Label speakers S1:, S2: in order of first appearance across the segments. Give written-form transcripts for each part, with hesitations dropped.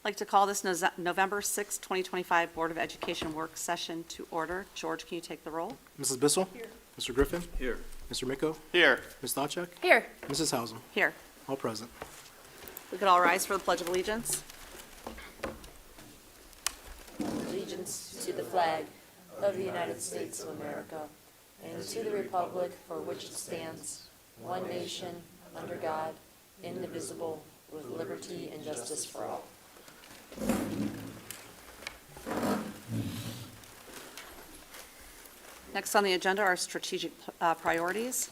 S1: I'd like to call this November 6, 2025 Board of Education work session to order. George, can you take the roll?
S2: Mrs. Bissell?
S3: Here.
S2: Mr. Griffin?
S3: Here.
S2: Mr. Miko?
S3: Here.
S2: Ms. Stavcek?
S4: Here.
S2: Mrs. Hausum?
S1: Here.
S2: All present.
S1: We could all rise for the Pledge of Allegiance.
S4: Allegiance to the flag of the United States of America and to the republic for which it stands, one nation, under God, indivisible, with liberty and justice for all.
S1: Next on the agenda are strategic priorities.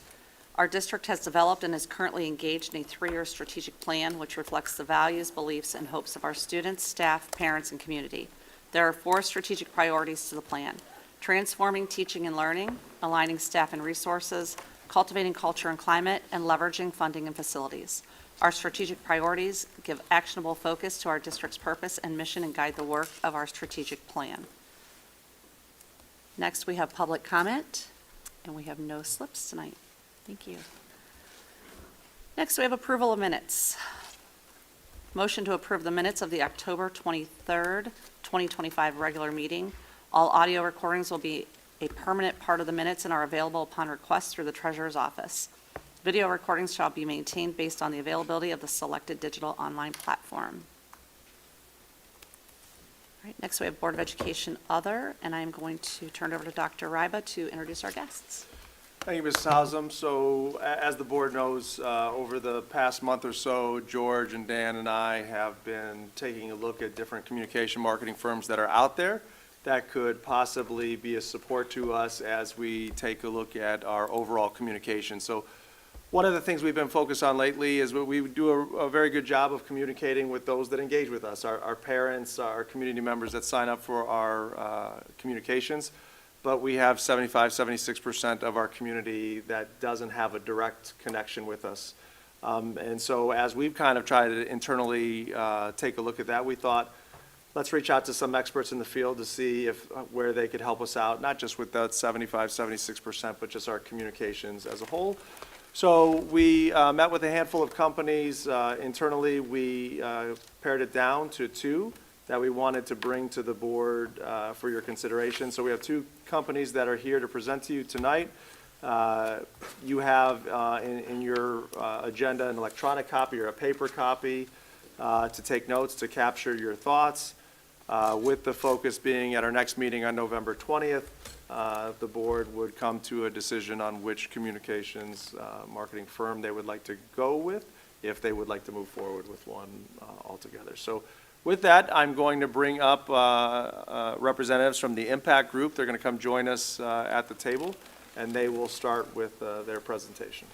S1: Our district has developed and is currently engaged in a 3-year strategic plan which reflects the values, beliefs, and hopes of our students, staff, parents, and community. There are 4 strategic priorities to the plan: transforming teaching and learning, aligning staff and resources, cultivating culture and climate, and leveraging funding and facilities. Our strategic priorities give actionable focus to our district's purpose and mission and guide the work of our strategic plan. Next, we have public comment, and we have no slips tonight. Thank you. Next, we have approval of minutes. Motion to approve the minutes of the October 23rd, 2025 regular meeting. All audio recordings will be a permanent part of the minutes and are available upon request through the Treasurer's Office. Video recordings shall be maintained based on the availability of the selected digital online platform. All right, next we have Board of Education Other, and I'm going to turn it over to Dr. Ryba to introduce our guests.
S3: Thank you, Mrs. Hausum. So as the board knows, over the past month or so, George and Dan and I have been taking a look at different communication marketing firms that are out there that could possibly be a support to us as we take a look at our overall communication. So one of the things we've been focused on lately is we do a very good job of communicating with those that engage with us, our parents, our community members that sign up for our communications. But we have 76% of our community that doesn't have a direct connection with us. And so as we've kind of tried to internally take a look at that, we thought, let's reach out to some experts in the field to see where they could help us out, not just with that 76%, but just our communications as a whole. So we met with a handful of companies internally. We pared it down to 2 that we wanted to bring to the board for your consideration. So we have 2 companies that are here to present to you tonight. You have in your agenda an electronic copy or a paper copy to take notes, to capture your thoughts, with the focus being at our next meeting on November 20th. The board would come to a decision on which communications marketing firm they would like to go with, if they would like to move forward with one altogether. So with that, I'm going to bring up representatives from the Impact Group. They're going to come join us at the table, and they will start with their presentation.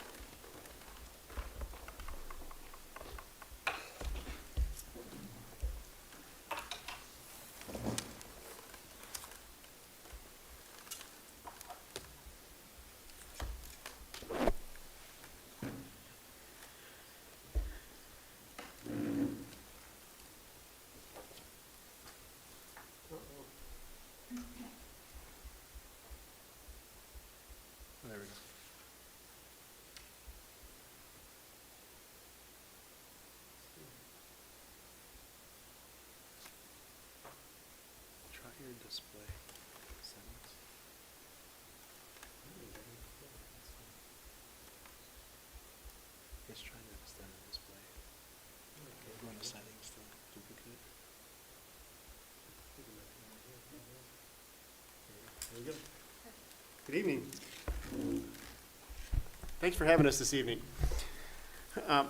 S3: There we go. Try your display settings. Let's try to extend the display. Go into settings to duplicate.
S5: There we go. Good evening. Thanks for having us this evening. My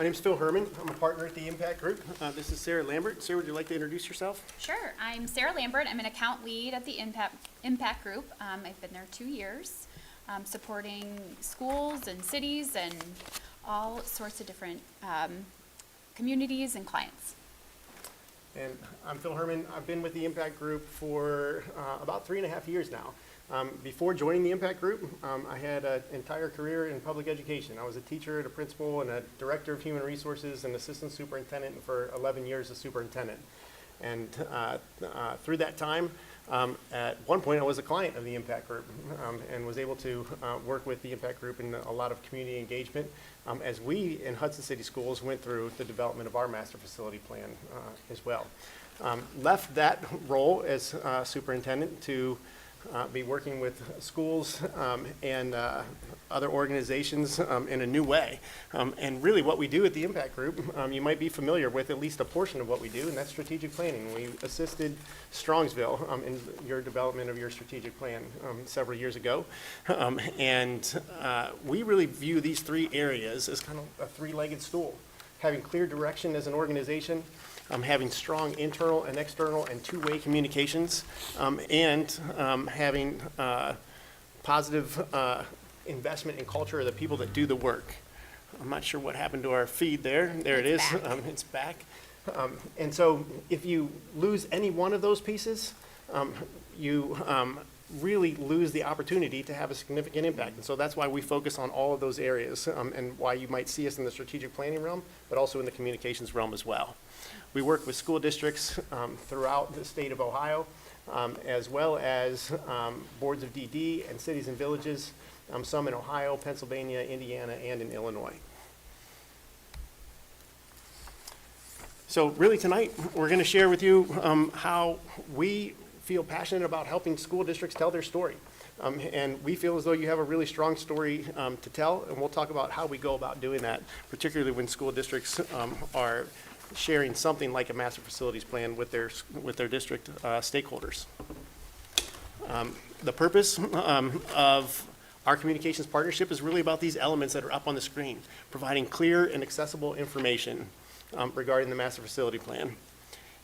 S5: name is Phil Herman. I'm a partner at the Impact Group. This is Sarah Lambert. Sarah, would you like to introduce yourself?
S6: Sure. I'm Sarah Lambert. I'm an account lead at the Impact Group. I've been there 2 years, supporting schools and cities and all sorts of different communities and clients.
S5: And I'm Phil Herman. I've been with the Impact Group for about 3.5 years now. Before joining the Impact Group, I had an entire career in public education. I was a teacher, a principal, and a director of human resources and assistant superintendent for 11 years as superintendent. And through that time, at one point, I was a client of the Impact Group and was able to work with the Impact Group in a lot of community engagement as we in Hudson City Schools went through the development of our master facility plan as well. Left that role as superintendent to be working with schools and other organizations in a new way. And really what we do at the Impact Group, you might be familiar with at least a portion of what we do, and that's strategic planning. We assisted Strongsville in your development of your strategic plan several years ago. And we really view these three areas as kind of a three-legged stool. Having clear direction as an organization, having strong internal and external and two-way communications, and having positive investment in culture of the people that do the work. I'm not sure what happened to our feed there. There it is. It's back. And so if you lose any one of those pieces, you really lose the opportunity to have a significant impact. And so that's why we focus on all of those areas and why you might see us in the strategic planning realm, but also in the communications realm as well. We work with school districts throughout the state of Ohio, as well as boards of DD and cities and villages, some in Ohio, Pennsylvania, Indiana, and in Illinois. So really tonight, we're going to share with you how we feel passionate about helping school districts tell their story. And we feel as though you have a really strong story to tell, and we'll talk about how we go about doing that, particularly when school districts are sharing something like a master facilities plan with their district stakeholders. The purpose of our communications partnership is really about these elements that are up on the screen, providing clear and accessible information regarding the master facility plan.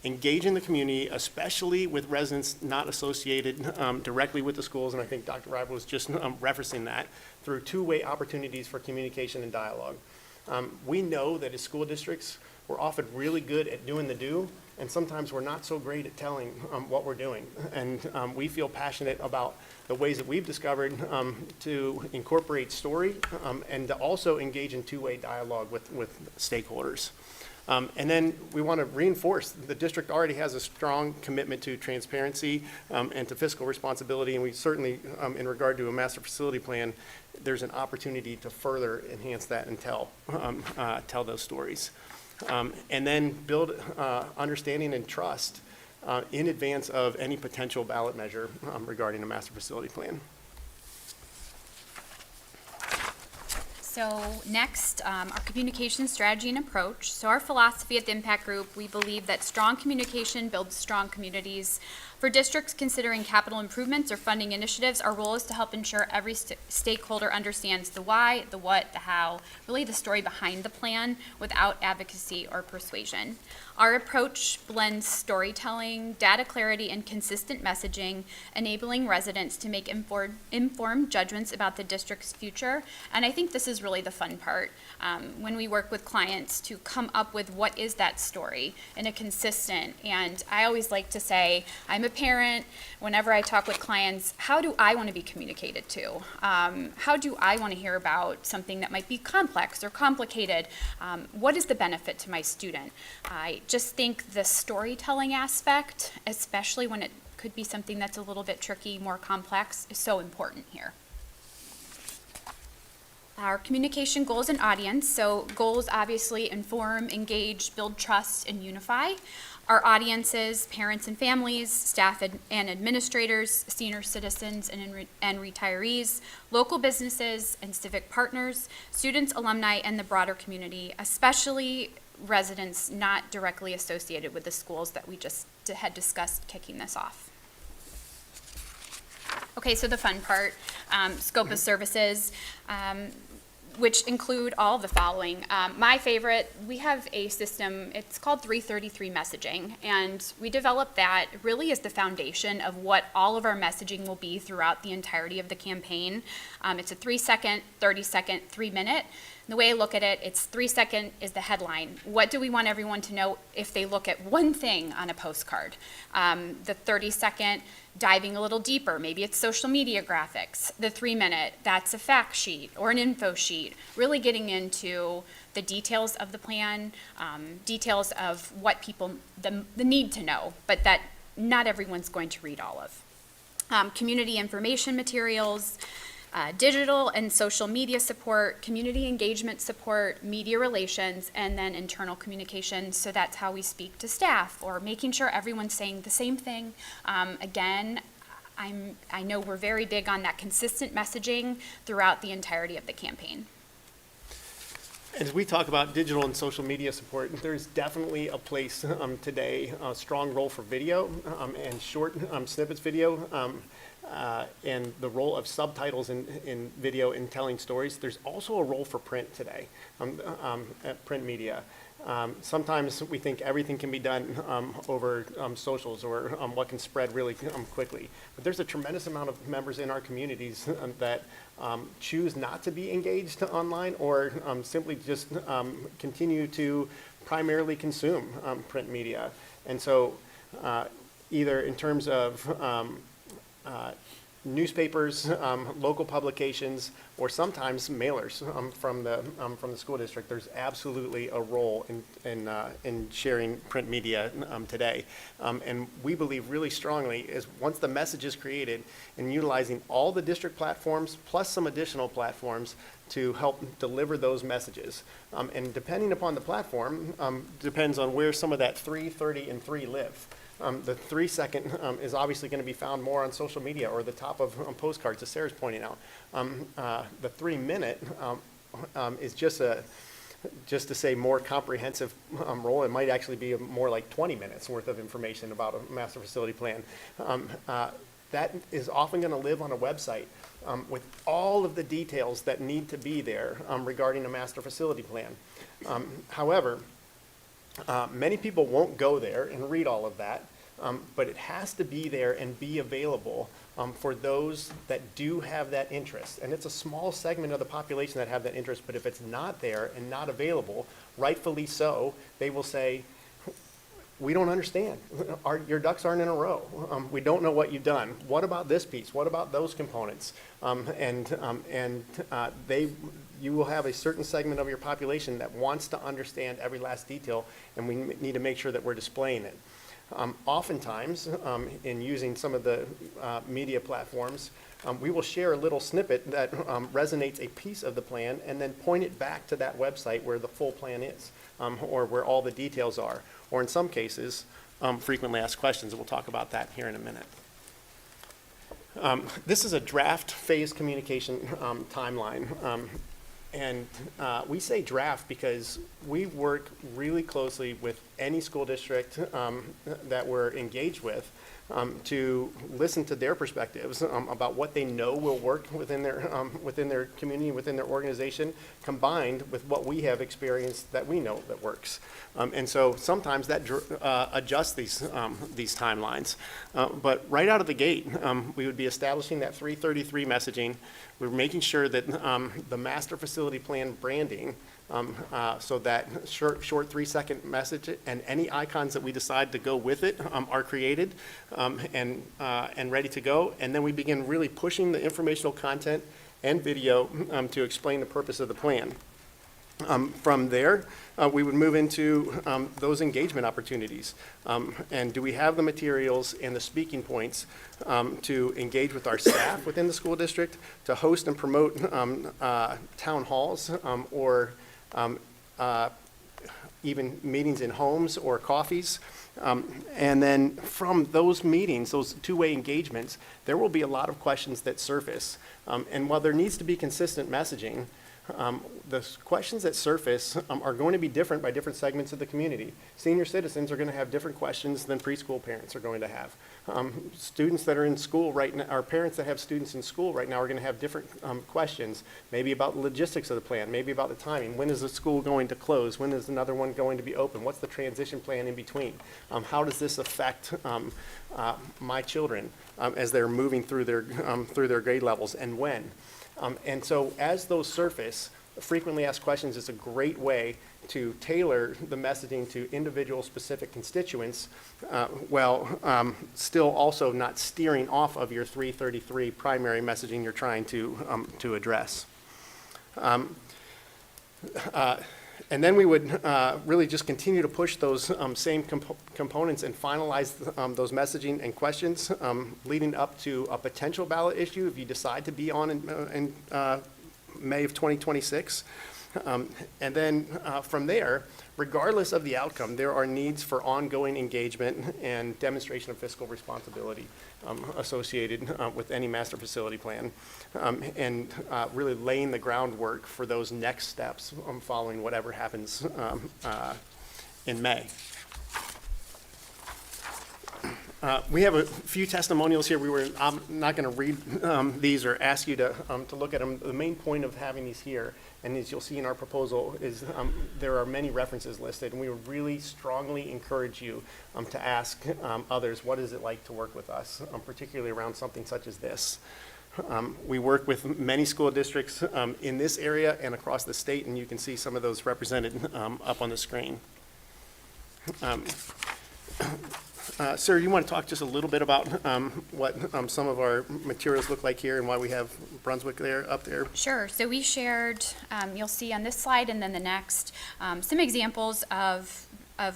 S5: Engaging the community, especially with residents not associated directly with the schools, and I think Dr. Rival was just referencing that, through two-way opportunities for communication and dialogue. We know that as school districts, we're often really good at doing the do, and sometimes we're not so great at telling what we're doing. And we feel passionate about the ways that we've discovered to incorporate story and to also engage in two-way dialogue with stakeholders. And then we want to reinforce the district already has a strong commitment to transparency and to fiscal responsibility, and we certainly, in regard to a master facility plan, there's an opportunity to further enhance that and tell those stories. And then build understanding and trust in advance of any potential ballot measure regarding a master facility plan.
S6: So next, our communication strategy and approach. So our philosophy at the Impact Group, we believe that strong communication builds strong communities. For districts considering capital improvements or funding initiatives, our role is to help ensure every stakeholder understands the why, the what, the how, really the story behind the plan without advocacy or persuasion. Our approach blends storytelling, data clarity, and consistent messaging, enabling residents to make informed judgments about the district's future. And I think this is really the fun part when we work with clients to come up with what is that story in a consistent, and I always like to say, I'm a parent, whenever I talk with clients, how do I want to be communicated to? How do I want to hear about something that might be complex or complicated? What is the benefit to my student? I just think the storytelling aspect, especially when it could be something that's a little bit tricky, more complex, is so important here. Our communication goals and audience. So goals obviously inform, engage, build trust, and unify. Our audiences, parents and families, staff and administrators, senior citizens and retirees, local businesses and civic partners, students, alumni, and the broader community, especially residents not directly associated with the schools that we just had discussed kicking this off. Okay, so the fun part, scope of services, which include all the following. My favorite, we have a system, it's called 333 messaging, and we developed that really as the foundation of what all of our messaging will be throughout the entirety of the campaign. It's a 3-second, 30-second, 3-minute The way I look at it, it's 3 second is the headline. What do we want everyone to know if they look at one thing on a postcard? The 30-second, diving a little deeper, maybe it's social media graphics. The 3-minute, that's a fact sheet or an info sheet, really getting into the details of the plan, details of what people, the need to know, but that not everyone's going to read all of. Community information materials, digital and social media support, community engagement support, media relations, and then internal communication. So that's how we speak to staff, or making sure everyone's saying the same thing. Again, I know we're very big on that consistent messaging throughout the entirety of the campaign.
S5: As we talk about digital and social media support, there's definitely a place today, a strong role for video and short snippets video, and the role of subtitles in video in telling stories. There's also a role for print today, print media. Sometimes we think everything can be done over socials or what can spread really quickly. But there's a tremendous amount of members in our communities that choose not to be engaged online, or simply just continue to primarily consume print media. And so either in terms of newspapers, local publications, or sometimes mailers from the school district. There's absolutely a role in sharing print media today, and we believe really strongly is once the message is created, and utilizing all the district platforms plus some additional platforms to help deliver those messages. And depending upon the platform, depends on where some of that 3, 30, and 3 live. The 3-second is obviously going to be found more on social media or the top of postcards, as Sarah's pointing out. The 3-minute is just to say more comprehensive role. It might actually be more like 20 minutes worth of information about a master facility plan. That is often going to live on a website with all of the details that need to be there regarding a master facility plan. However, many people won't go there and read all of that, but it has to be there and be available for those that do have that interest. And it's a small segment of the population that have that interest, but if it's not there and not available, rightfully so, they will say, we don't understand. Your ducks aren't in a row. We don't know what you've done. What about this piece? What about those components? You will have a certain segment of your population that wants to understand every last detail, and we need to make sure that we're displaying it. Oftentimes, in using some of the media platforms, we will share a little snippet that resonates a piece of the plan and then point it back to that website where the full plan is, or where all the details are, or in some cases, frequently asked questions, and we'll talk about that here in a minute. This is a draft phase communication timeline. And we say draft because we work really closely with any school district that we're engaged with to listen to their perspectives about what they know will work within their community, within their organization, combined with what we have experienced that we know that works. And so sometimes that adjusts these timelines. But right out of the gate, we would be establishing that 333 messaging. We're making sure that the master facility plan branding, so that short 3-second message and any icons that we decide to go with it are created and ready to go. And then we begin really pushing the informational content and video to explain the purpose of the plan. From there, we would move into those engagement opportunities. And do we have the materials and the speaking points to engage with our staff within the school district, to host and promote town halls or even meetings in homes or coffees? And then from those meetings, those two-way engagements, there will be a lot of questions that surface. And while there needs to be consistent messaging, the questions that surface are going to be different by different segments of the community. Senior citizens are going to have different questions than preschool parents are going to have. Students that are in school right now, or parents that have students in school right now, are going to have different questions, maybe about the logistics of the plan, maybe about the timing. When is the school going to close? When is another one going to be open? What's the transition plan in between? How does this affect my children as they're moving through their grade levels, and when? And so as those surface, frequently asked questions is a great way to tailor the messaging to individual specific constituents, while still also not steering off of your 333 primary messaging you're trying to address. And then we would really just continue to push those same components and finalize those messaging and questions leading up to a potential ballot issue if you decide to be on in May of 2026. And then from there, regardless of the outcome, there are needs for ongoing engagement and demonstration of fiscal responsibility associated with any master facility plan, and really laying the groundwork for those next steps following whatever happens in May. We have a few testimonials here. I'm not going to read these or ask you to look at them. The main point of having these here, and as you'll see in our proposal, is there are many references listed, and we would really strongly encourage you to ask others, what is it like to work with us, particularly around something such as this. We work with many school districts in this area and across the state, and you can see some of those represented up on the screen. Sir, you want to talk just a little bit about what some of our materials look like here and why we have Brunswick up there?
S6: Sure. So we shared, you'll see on this slide and then the next, some examples of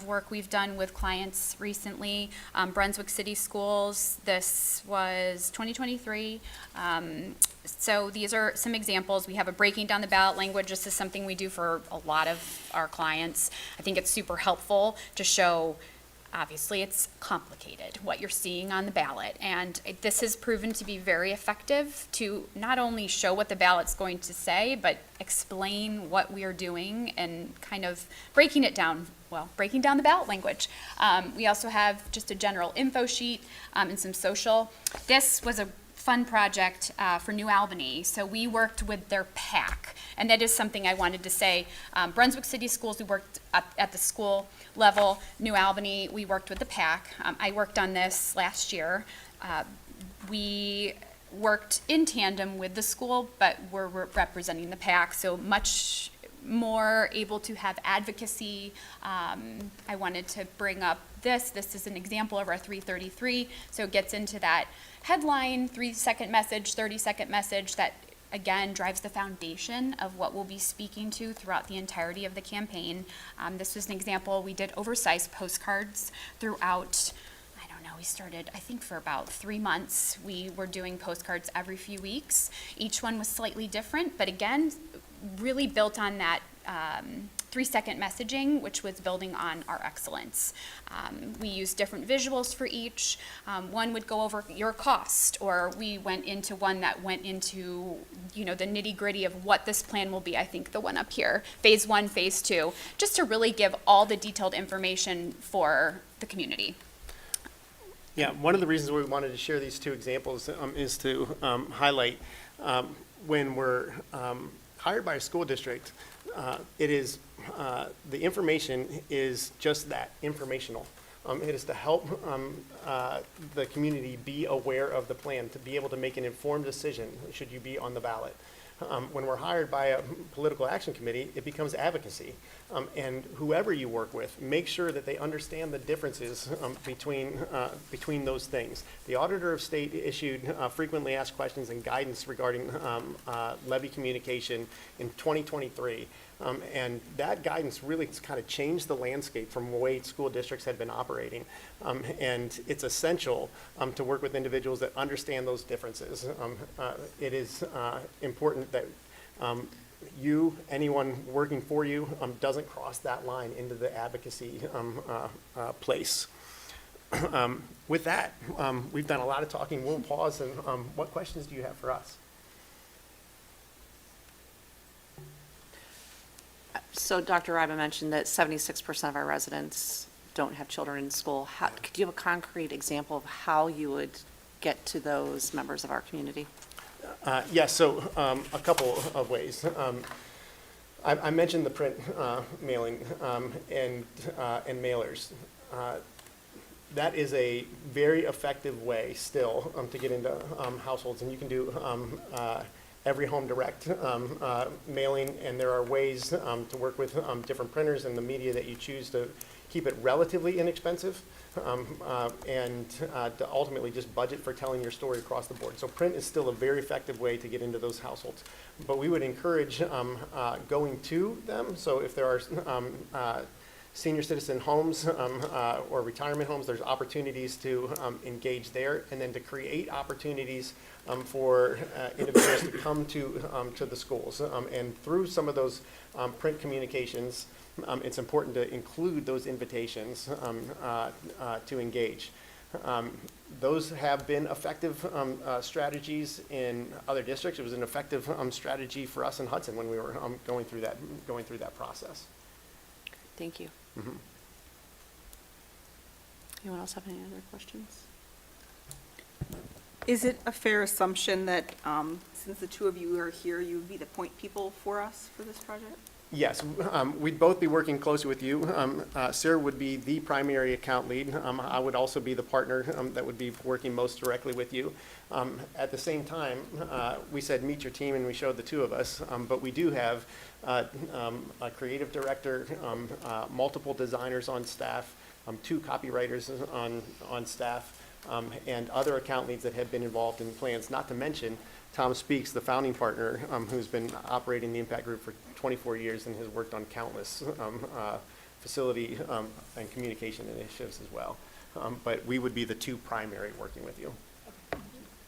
S6: work we've done with clients recently. Brunswick City Schools, this was 2023. So these are some examples. We have a breaking down the ballot language. This is something we do for a lot of our clients. I think it's super helpful to show, obviously it's complicated, what you're seeing on the ballot. And this has proven to be very effective to not only show what the ballot's going to say, but explain what we are doing and kind of breaking it down, well, breaking down the ballot language. We also have just a general info sheet and some social. This was a fun project for New Albany. So we worked with their PAC, and that is something I wanted to say. Brunswick City Schools, we worked at the school level. New Albany, we worked with the PAC. I worked on this last year. We worked in tandem with the school, but we're representing the PAC, so much more able to have advocacy. I wanted to bring up this. This is an example of our 333, so it gets into that headline, 3-second message, 30-second message that, again, drives the foundation of what we'll be speaking to throughout the entirety of the campaign. This was an example. We did oversized postcards throughout. We started, I think, for about 3 months. We were doing postcards every few weeks. Each one was slightly different, but again, really built on that 3-second messaging, which was building on our excellence. We used different visuals for each. One would go over your cost, or we went into one that went into, the nitty-gritty of what this plan will be. I think the one up here, phase 1, phase 2, just to really give all the detailed information for the community.
S5: Yeah, one of the reasons we wanted to share these two examples is to highlight when we're hired by a school district, it is, the information is just that, informational. It is to help the community be aware of the plan, to be able to make an informed decision should you be on the ballot. When we're hired by a political action committee, it becomes advocacy. And whoever you work with, make sure that they understand the differences between those things. The Auditor of State issued frequently asked questions and guidance regarding levy communication in 2023. And that guidance really kind of changed the landscape from the way school districts had been operating. And it's essential to work with individuals that understand those differences. It is important that you, anyone working for you, doesn't cross that line into the advocacy place. With that, we've done a lot of talking. We'll pause, and what questions do you have for us?
S1: So Dr. Reiba mentioned that 76% of our residents don't have children in school. Could you have a concrete example of how you would get to those members of our community?
S5: Yes, so a couple of ways. I mentioned the print mailing and mailers. That is a very effective way still to get into households, and you can do every home direct mailing, and there are ways to work with different printers and the media that you choose to keep it relatively inexpensive and to ultimately just budget for telling your story across the board. So print is still a very effective way to get into those households. But we would encourage going to them. So if there are senior citizen homes or retirement homes, there's opportunities to engage there, and then to create opportunities for individuals to come to the schools. And through some of those print communications, it's important to include those invitations to engage. Those have been effective strategies in other districts. It was an effective strategy for us in Hudson when we were going through that process.
S1: Thank you.
S5: Mm-hmm.
S1: Anyone else have any other questions?
S2: Is it a fair assumption that since the two of you are here, you would be the point people for us for this project?
S5: Yes, we'd both be working closely with you. Sarah would be the primary account lead. I would also be the partner that would be working most directly with you. At the same time, we said meet your team, and we showed the two of us, but we do have a creative director, multiple designers on staff, 2 copywriters on staff, and other account leads that have been involved in plans, not to mention Tom Speaks, the founding partner, who's been operating the Impact Group for 24 years and has worked on countless facility and communication initiatives as well. But we would be the 2 primary working with you.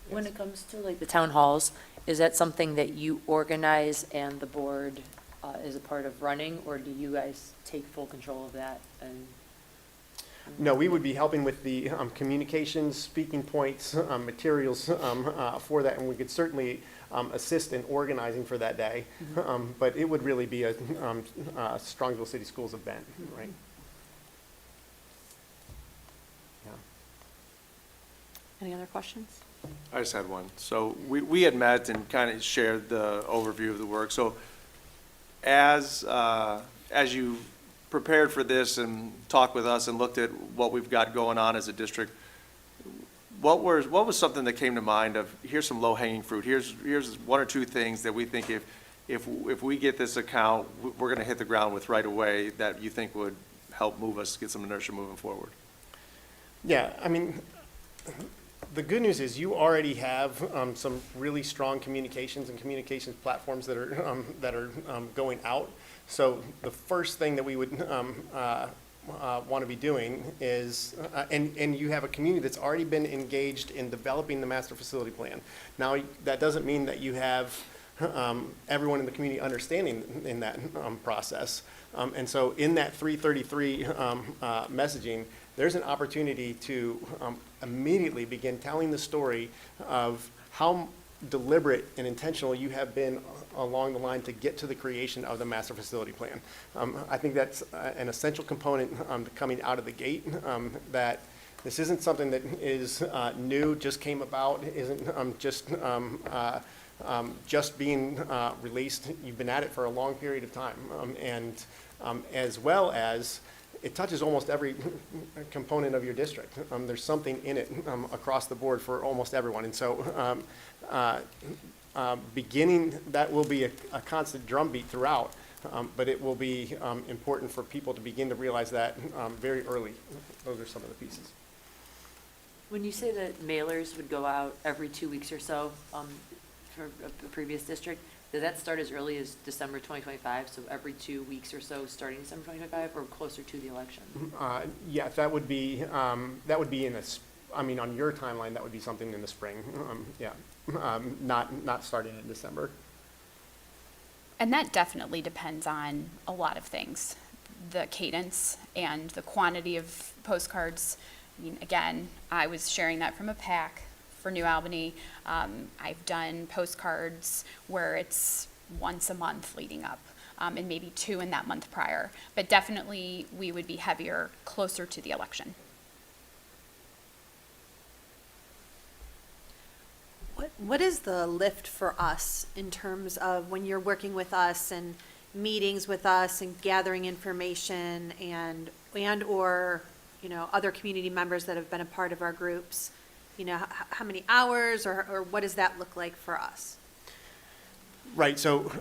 S4: When it comes to like the town halls, is that something that you organize and the board is a part of running, or do you guys take full control of that? And
S5: No, we would be helping with the communications, speaking points, materials for that, and we could certainly assist in organizing for that day. But it would really be a Strongsville City Schools event, right? Yeah.
S1: Any other questions?
S3: I just had one. So we had met and kind of shared the overview of the work. So as you prepared for this and talked with us and looked at what we've got going on as a district, what was something that came to mind of, here's some low-hanging fruit, here's 1 or 2 things that we think if we get this account, we're going to hit the ground with right away, that you think would help move us, get some inertia moving forward?
S5: Yeah, I mean, the good news is you already have some really strong communications and communications platforms that are going out. So the first thing that we would want to be doing is, and you have a community that's already been engaged in developing the master facility plan. Now, that doesn't mean that you have everyone in the community understanding in that process. And so in that 333 messaging, there's an opportunity to immediately begin telling the story of how deliberate and intentional you have been along the line to get to the creation of the master facility plan. I think that's an essential component to coming out of the gate, that this isn't something that is new, just came about, isn't just being released. You've been at it for a long period of time, and as well as it touches almost every component of your district. There's something in it across the board for almost everyone. And so beginning, that will be a constant drumbeat throughout, but it will be important for people to begin to realize that very early. Those are some of the pieces.
S4: when you say that mailers would go out every 2 weeks or so for a previous district, did that start as early as December 2025? So every 2 weeks or so starting December 2025, or closer to the election?
S5: Yeah, that would be in this, I mean, on your timeline, that would be something in the spring. Yeah, not starting in December.
S6: And that definitely depends on a lot of things, the cadence and the quantity of postcards. I mean, again, I was sharing that from a pack for New Albany. I've done postcards where it's once a month leading up, and maybe 2 in that month prior. But definitely, we would be heavier closer to the election.
S7: What is the lift for us in terms of when you're working with us and meetings with us and gathering information and or, you know, other community members that have been a part of our groups? You know, how many hours or what does that look like for us?
S5: Right, so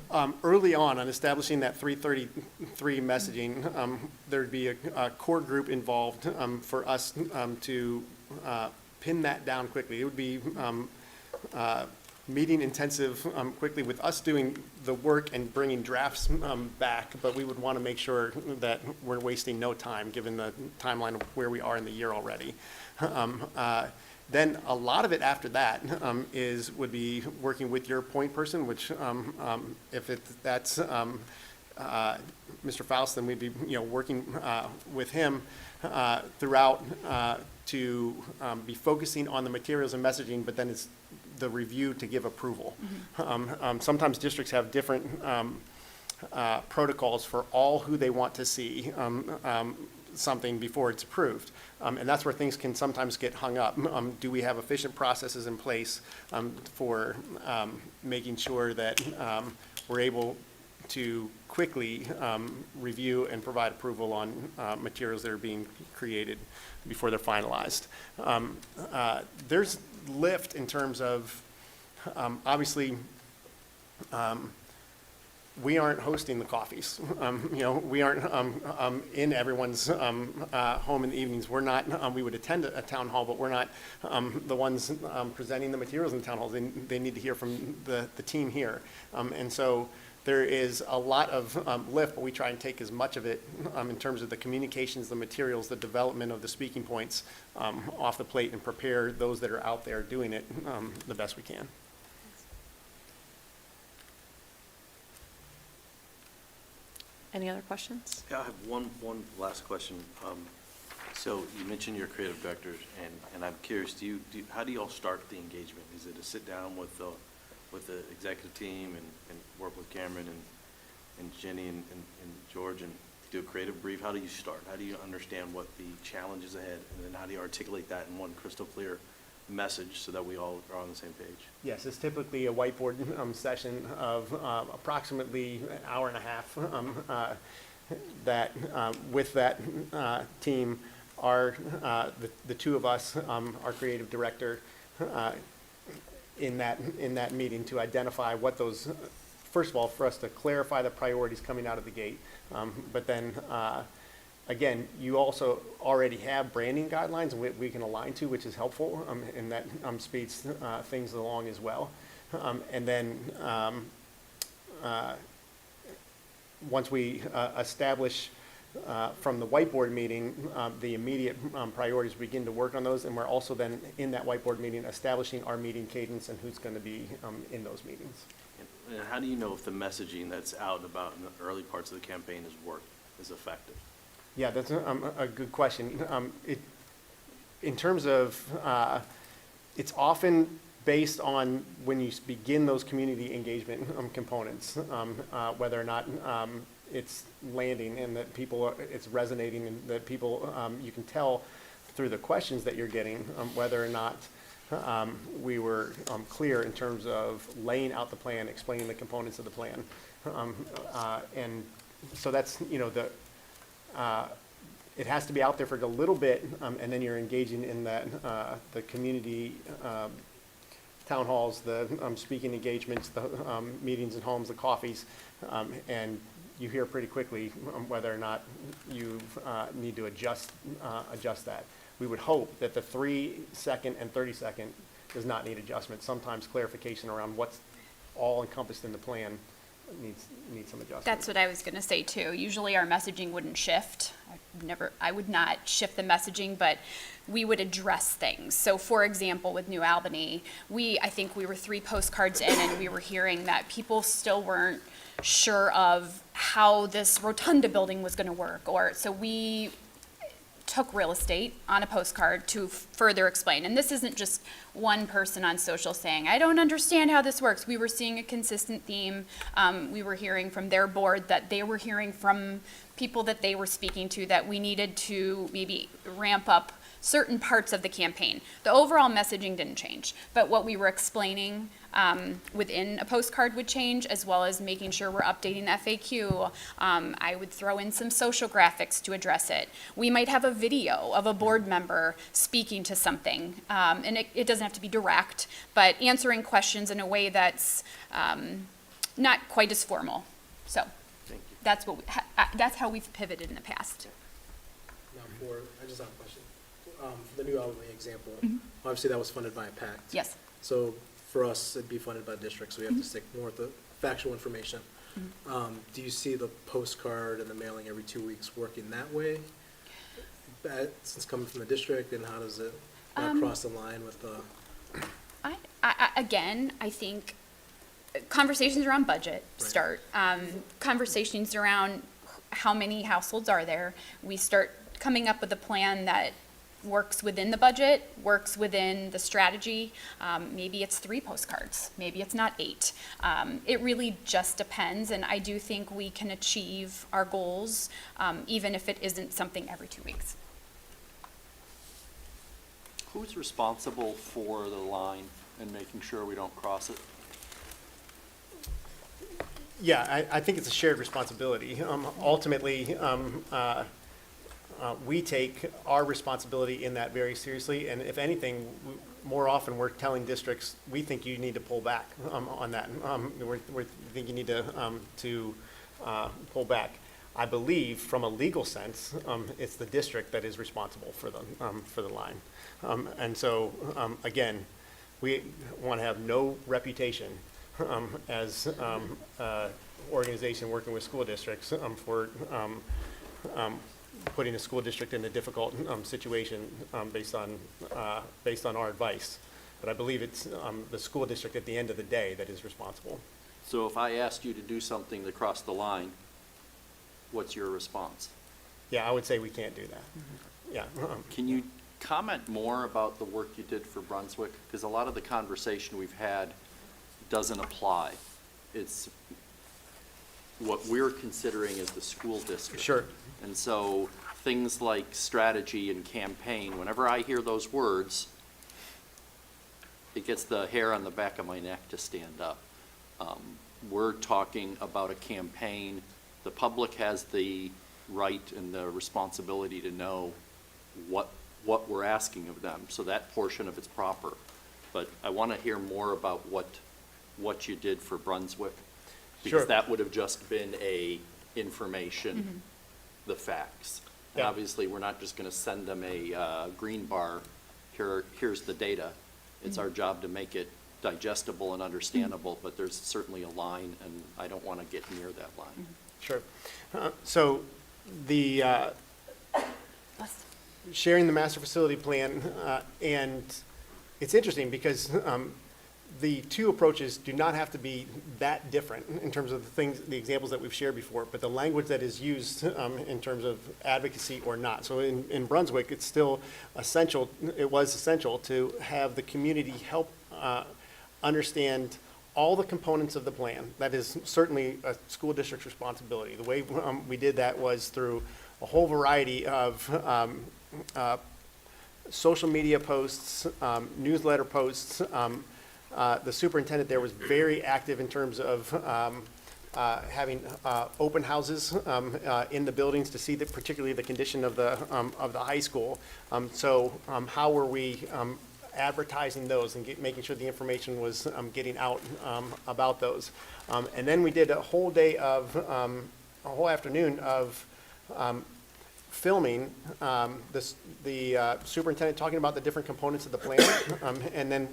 S5: early on establishing that 333 messaging, there'd be a core group involved for us to pin that down quickly. It would be meeting intensive quickly with us doing the work and bringing drafts back, but we would want to make sure that we're wasting no time, given the timeline of where we are in the year already. Then a lot of it after that would be working with your point person, which if that's Mr. Faust, then we'd be working with him throughout to be focusing on the materials and messaging, but then it's the review to give approval. Sometimes districts have different protocols for all who they want to see something before it's approved. And that's where things can sometimes get hung up. Do we have efficient processes in place for making sure that we're able to quickly review and provide approval on materials that are being created before they're finalized? There's lift in terms of, obviously, we aren't hosting the coffees. We aren't in everyone's home in the evenings. We're not, we would attend a town hall, but we're not the ones presenting the materials in town halls. They need to hear from the team here. And so there is a lot of lift, but we try and take as much of it in terms of the communications, the materials, the development of the speaking points off the plate and prepare those that are out there doing it the best we can.
S1: Any other questions?
S8: Yeah, I have one last question. So you mentioned your creative director, and I'm curious, how do you all start the engagement? Is it a sit down with the executive team and work with Cameron and Jenny and George and do a creative brief? How do you start? How do you understand what the challenge is ahead, and then how do you articulate that in one crystal clear message so that we all are on the same page?
S5: Yes, it's typically a whiteboard session of approximately an hour and a half that with that team are the two of us, our creative director, in that meeting to identify what those, first of all, for us to clarify the priorities coming out of the gate, but then again, you also already have branding guidelines we can align to, which is helpful, and that speeds things along as well. And then once we establish from the whiteboard meeting the immediate priorities, we begin to work on those, and we're also then in that whiteboard meeting establishing our meeting cadence and who's going to be in those meetings.
S8: And how do you know if the messaging that's out and about in the early parts of the campaign is effective?
S5: Yeah, that's a good question. In terms of, it's often based on when you begin those community engagement components, whether or not it's landing and that it's resonating and that people, you can tell through the questions that you're getting whether or not we were clear in terms of laying out the plan, explaining the components of the plan. And so that's, it has to be out there for a little bit, and then you're engaging in that, the community town halls, the speaking engagements, the meetings in homes, the coffees, and you hear pretty quickly whether or not you need to adjust that. We would hope that the 3-second and 30-second does not need adjustment. Sometimes clarification around what's all encompassed in the plan needs some adjustment.
S6: That's what I was gonna say too. Usually our messaging wouldn't shift. I would not shift the messaging, but we would address things. So for example, with New Albany, I think we were 3 postcards in and we were hearing that people still weren't sure of how this rotunda building was gonna work, so we took real estate on a postcard to further explain. And this isn't just one person on social saying, I don't understand how this works. We were seeing a consistent theme. We were hearing from their board that they were hearing from people that they were speaking to that we needed to maybe ramp up certain parts of the campaign. The overall messaging didn't change, but what we were explaining within a postcard would change, as well as making sure we're updating the FAQ. I would throw in some social graphics to address it. We might have a video of a board member speaking to something, and it doesn't have to be direct, but answering questions in a way that's not quite as formal. So
S8: Thank you.
S6: that's what that's how we've pivoted in the past.
S9: Now, I just have a question. For the new Albany example, obviously that was funded by a PACT.
S6: Yes.
S9: So for us, it'd be funded by the district, so we have to stick more with the factual information. Do you see the postcard and the mailing every 2 weeks working that way? Since coming from the district, and how does it cross the line with the?
S6: Again, I think conversations around budget
S9: Right.
S6: start. Conversations around how many households are there. We start coming up with a plan that works within the budget, works within the strategy. Maybe it's 3 postcards, maybe it's not 8. It really just depends, and I do think we can achieve our goals, even if it isn't something every 2 weeks.
S10: Who's responsible for the line and making sure we don't cross it?
S5: Yeah, I think it's a shared responsibility. Ultimately, we take our responsibility in that very seriously, and if anything, more often we're telling districts, we think you need to pull back on that. We think you need to pull back. I believe, from a legal sense, it's the district that is responsible for the line. And so, again, we want to have no reputation as organization working with school districts for putting a school district in a difficult situation based on our advice. But I believe it's the school district at the end of the day that is responsible.
S10: So if I asked you to do something to cross the line, what's your response?
S5: Yeah, I would say we can't do that. Yeah.
S10: Can you comment more about the work you did for Brunswick? Because a lot of the conversation we've had doesn't apply. It's what we're considering as the school district.
S5: Sure.
S10: And so things like strategy and campaign, whenever I hear those words, it gets the hair on the back of my neck to stand up. We're talking about a campaign. The public has the right and the responsibility to know what we're asking of them, so that portion of it's proper. But I want to hear more about what you did for Brunswick, because
S5: Sure.
S10: that would have just been information, the facts. And
S5: Yeah.
S10: obviously, we're not just going to send them a green bar, here's the data. It's our job to make it digestible and understandable, but there's certainly a line, and I don't want to get near that line.
S5: Sure. So the sharing the master facility plan, and it's interesting because the two approaches do not have to be that different in terms of the examples that we've shared before, but the language that is used in terms of advocacy or not. So in Brunswick, it's still essential, it was essential to have the community help understand all the components of the plan. That is certainly a school district's responsibility. The way we did that was through a whole variety of social media posts, newsletter posts. The superintendent there was very active in terms of having open houses in the buildings to see particularly the condition of the high school. So how were we advertising those and making sure the information was getting out about those? And then we did a whole day of, a whole afternoon of filming the superintendent talking about the different components of the plan, and then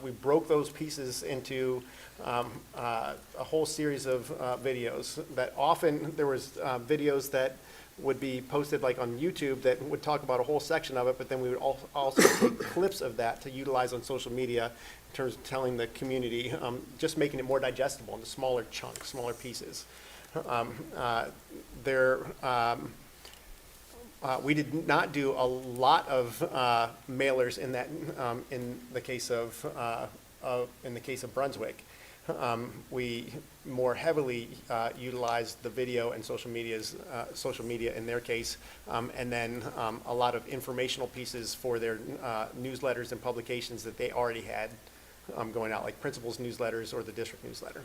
S5: we broke those pieces into a whole series of videos. That often there was videos that would be posted like on YouTube that would talk about a whole section of it, but then we would also take clips of that to utilize on social media in terms of telling the community, just making it more digestible into smaller chunks, smaller pieces. We did not do a lot of mailers in that in the case of Brunswick. We more heavily utilized the video and social media in their case, and then a lot of informational pieces for their newsletters and publications that they already had going out, like principals' newsletters or the district newsletter.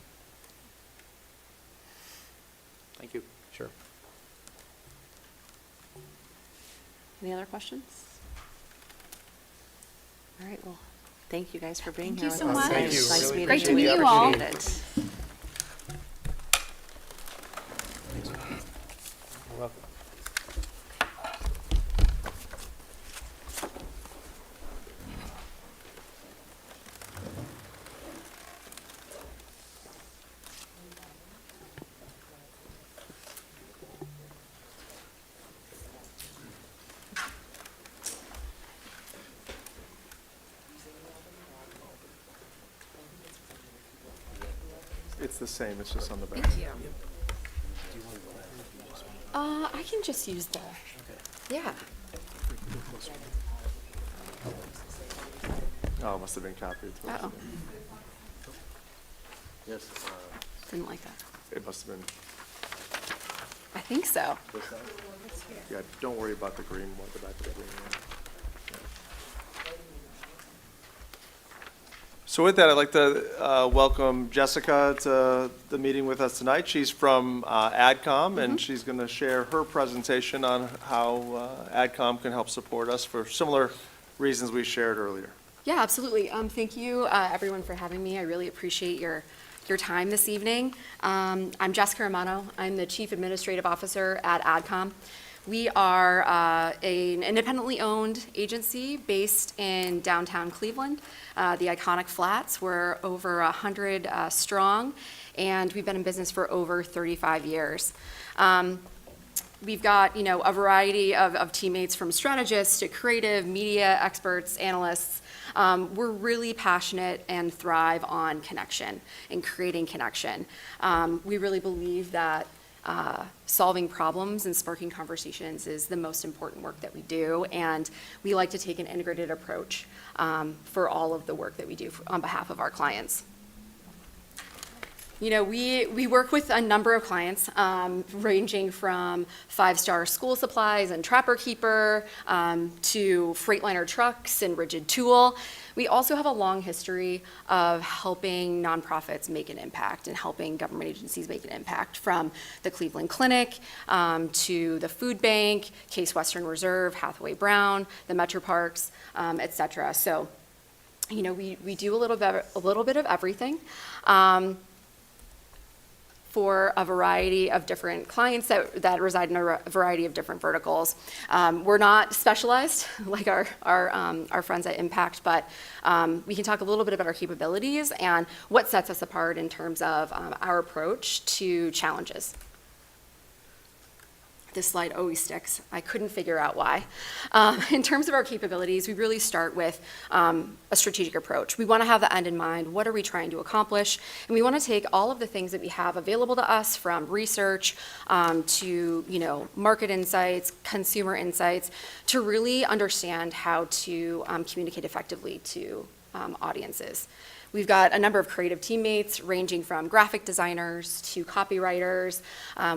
S10: Thank you.
S5: Sure.
S1: Any other questions? All right, well, thank you guys for being
S6: Thank
S1: here
S6: you
S1: with
S6: so
S1: us.
S6: much.
S5: Thank you.
S1: Nice
S5: Really
S1: meeting
S6: Great to
S1: you.
S6: meet
S1: We
S6: you all.
S1: appreciate it.
S3: It's the same, it's just on the back.
S4: Thank you. I can just use the, yeah.
S3: Oh, it must have been copied.
S4: Uh-oh,
S8: Yes,
S4: didn't like that.
S3: It must have been,
S4: I think so.
S3: yeah, don't worry about the green one, the back of the green one. So with that, I'd like to welcome Jessica to the meeting with us tonight. She's from AdCom, and she's going to share her presentation on how AdCom can help support us for similar reasons we shared earlier.
S11: Yeah, absolutely. Thank you, everyone, for having me. I really appreciate your time this evening. I'm Jessica Romano. I'm the Chief Administrative Officer at AdCom. We are an independently owned agency based in downtown Cleveland, the iconic Flats. We're over 100 strong, and we've been in business for over 35 years. We've got, a variety of teammates, from strategists to creative, media experts, analysts. We're really passionate and thrive on connection and creating connection. We really believe that solving problems and sparking conversations is the most important work that we do, and we like to take an integrated approach for all of the work that we do on behalf of our clients. We work with a number of clients, ranging from 5-star school supplies and Trapper Keeper to Freightliner trucks and Rigid Tool. We also have a long history of helping nonprofits make an impact and helping government agencies make an impact, from the Cleveland Clinic to the Food Bank, Case Western Reserve, Hathaway Brown, the Metro Parks, et cetera. So, we do a little bit of everything. For a variety of different clients that reside in a variety of different verticals. We're not specialized like our friends at Impact, but we can talk a little bit about our capabilities and what sets us apart in terms of our approach to challenges. This slide always sticks. I couldn't figure out why. In terms of our capabilities, we really start with a strategic approach. We want to have the end in mind. What are we trying to accomplish? And we want to take all of the things that we have available to us, from research to market insights, consumer insights, to really understand how to communicate effectively to audiences. We've got a number of creative teammates, ranging from graphic designers to copywriters.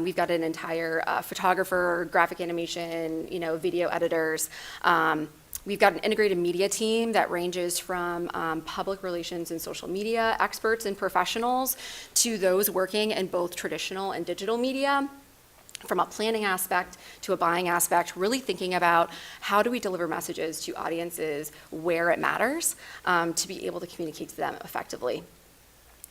S11: We've got an entire photographer, graphic animation, video editors. We've got an integrated media team that ranges from public relations and social media experts and professionals to those working in both traditional and digital media. From a planning aspect to a buying aspect, really thinking about how do we deliver messages to audiences where it matters to be able to communicate to them effectively.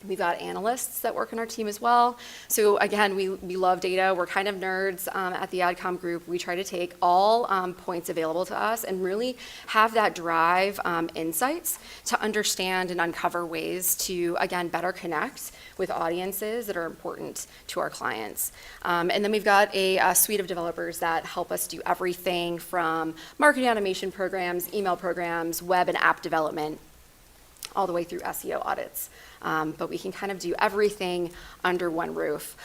S11: We've got analysts that work in our team as well. So again, we love data. We're kind of nerds at the AdCom group. We try to take all points available to us and really have that drive insights to understand and uncover ways to, again, better connect with audiences that are important to our clients. And then we've got a suite of developers that help us do everything from marketing automation programs, email programs, web and app development, all the way through SEO audits. But we can kind of do everything under one roof.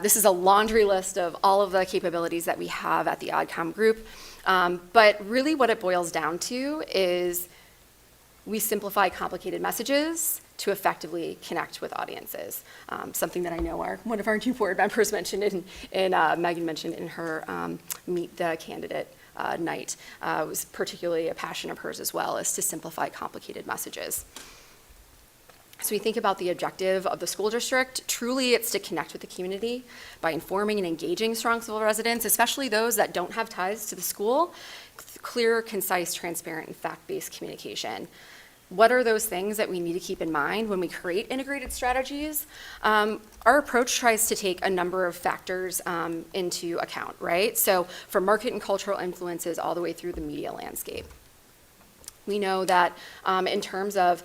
S11: This is a laundry list of all of the capabilities that we have at the AdCom group. But really what it boils down to is we simplify complicated messages to effectively connect with audiences. Something that I know one of our new board members mentioned, and Megan mentioned in her Meet the Candidate night. It was particularly a passion of hers as well, is to simplify complicated messages. So we think about the objective of the school district. Truly, it's to connect with the community by informing and engaging Strongsville residents, especially those that don't have ties to the school. Clear, concise, transparent, and fact-based communication. What are those things that we need to keep in mind when we create integrated strategies? Our approach tries to take a number of factors into account, right? So from market and cultural influences all the way through the media landscape. We know that in terms of,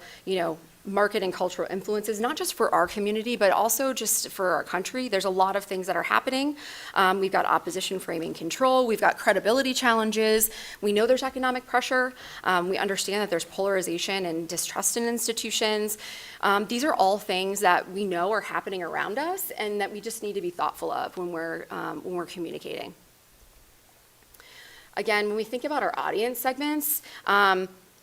S11: market and cultural influences, not just for our community, but also just for our country. There's a lot of things that are happening. We've got opposition framing control. We've got credibility challenges. We know there's economic pressure. We understand that there's polarization and distrust in institutions. These are all things that we know are happening around us and that we just need to be thoughtful of when we're communicating. Again, when we think about our audience segments,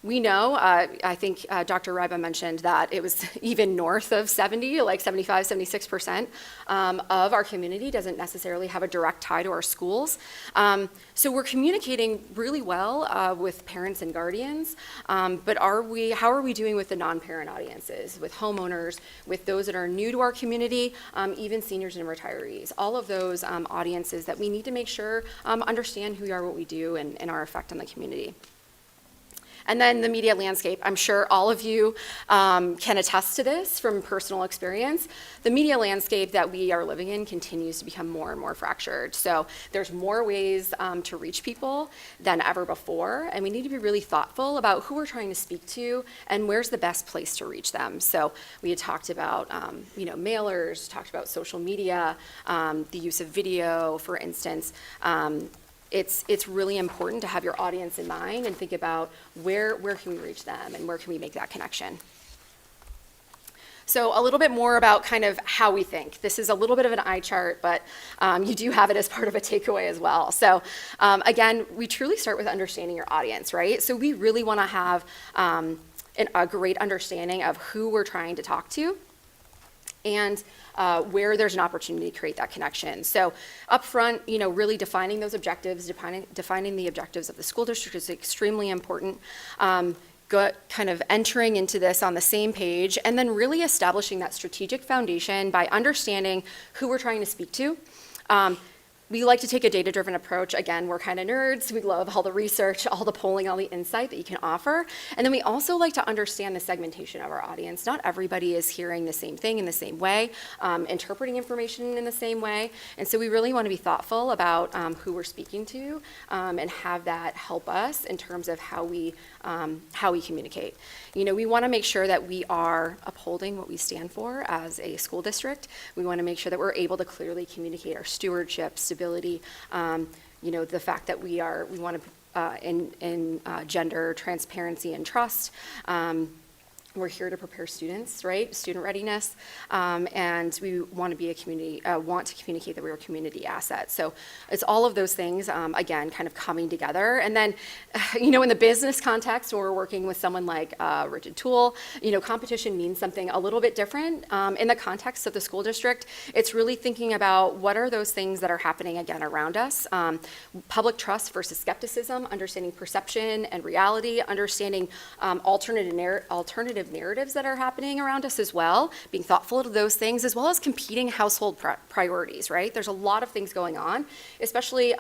S11: we know, I think Dr. Ryba mentioned that it was even north of 70, like 75, 76% of our community doesn't necessarily have a direct tie to our schools. So we're communicating really well with parents and guardians, but how are we doing with the non-parent audiences, with homeowners, with those that are new to our community, even seniors and retirees, all of those audiences that we need to make sure understand who we are, what we do, and our effect on the community. And then the media landscape, I'm sure all of you can attest to this from personal experience. The media landscape that we are living in continues to become more and more fractured. So there's more ways to reach people than ever before, and we need to be really thoughtful about who we're trying to speak to and where's the best place to reach them. So we had talked about mailers, talked about social media, the use of video, for instance. It's really important to have your audience in mind and think about where can we reach them and where can we make that connection. So a little bit more about kind of how we think. This is a little bit of an eye chart, but you do have it as part of a takeaway as well. So again, we truly start with understanding your audience, right? So we really want to have a great understanding of who we're trying to talk to and where there's an opportunity to create that connection. So up front, really defining those objectives, defining the objectives of the school district is extremely important. Kind of entering into this on the same page, and then really establishing that strategic foundation by understanding who we're trying to speak to. We like to take a data-driven approach. Again, we're kind of nerds. We love all the research, all the polling, all the insight that you can offer. And then we also like to understand the segmentation of our audience. Not everybody is hearing the same thing in the same way, interpreting information in the same way. And so we really want to be thoughtful about who we're speaking to and have that help us in terms of how we communicate. We want to make sure that we are upholding what we stand for as a school district. We want to make sure that we're able to clearly communicate our stewardship, stability, the fact that we want to gender transparency and trust. We're here to prepare students, right? Student readiness, and we want to be a community. Want to communicate that we're a community asset. So it's all of those things, again, kind of coming together. And then, in the business context, when we're working with someone like Rigid Tool, competition means something a little bit different. In the context of the school district, it's really thinking about what are those things that are happening again around us. Public trust versus skepticism, understanding perception and reality, understanding alternative narratives that are happening around us as well, being thoughtful of those things, as well as competing household priorities, right? There's a lot of things going on, especially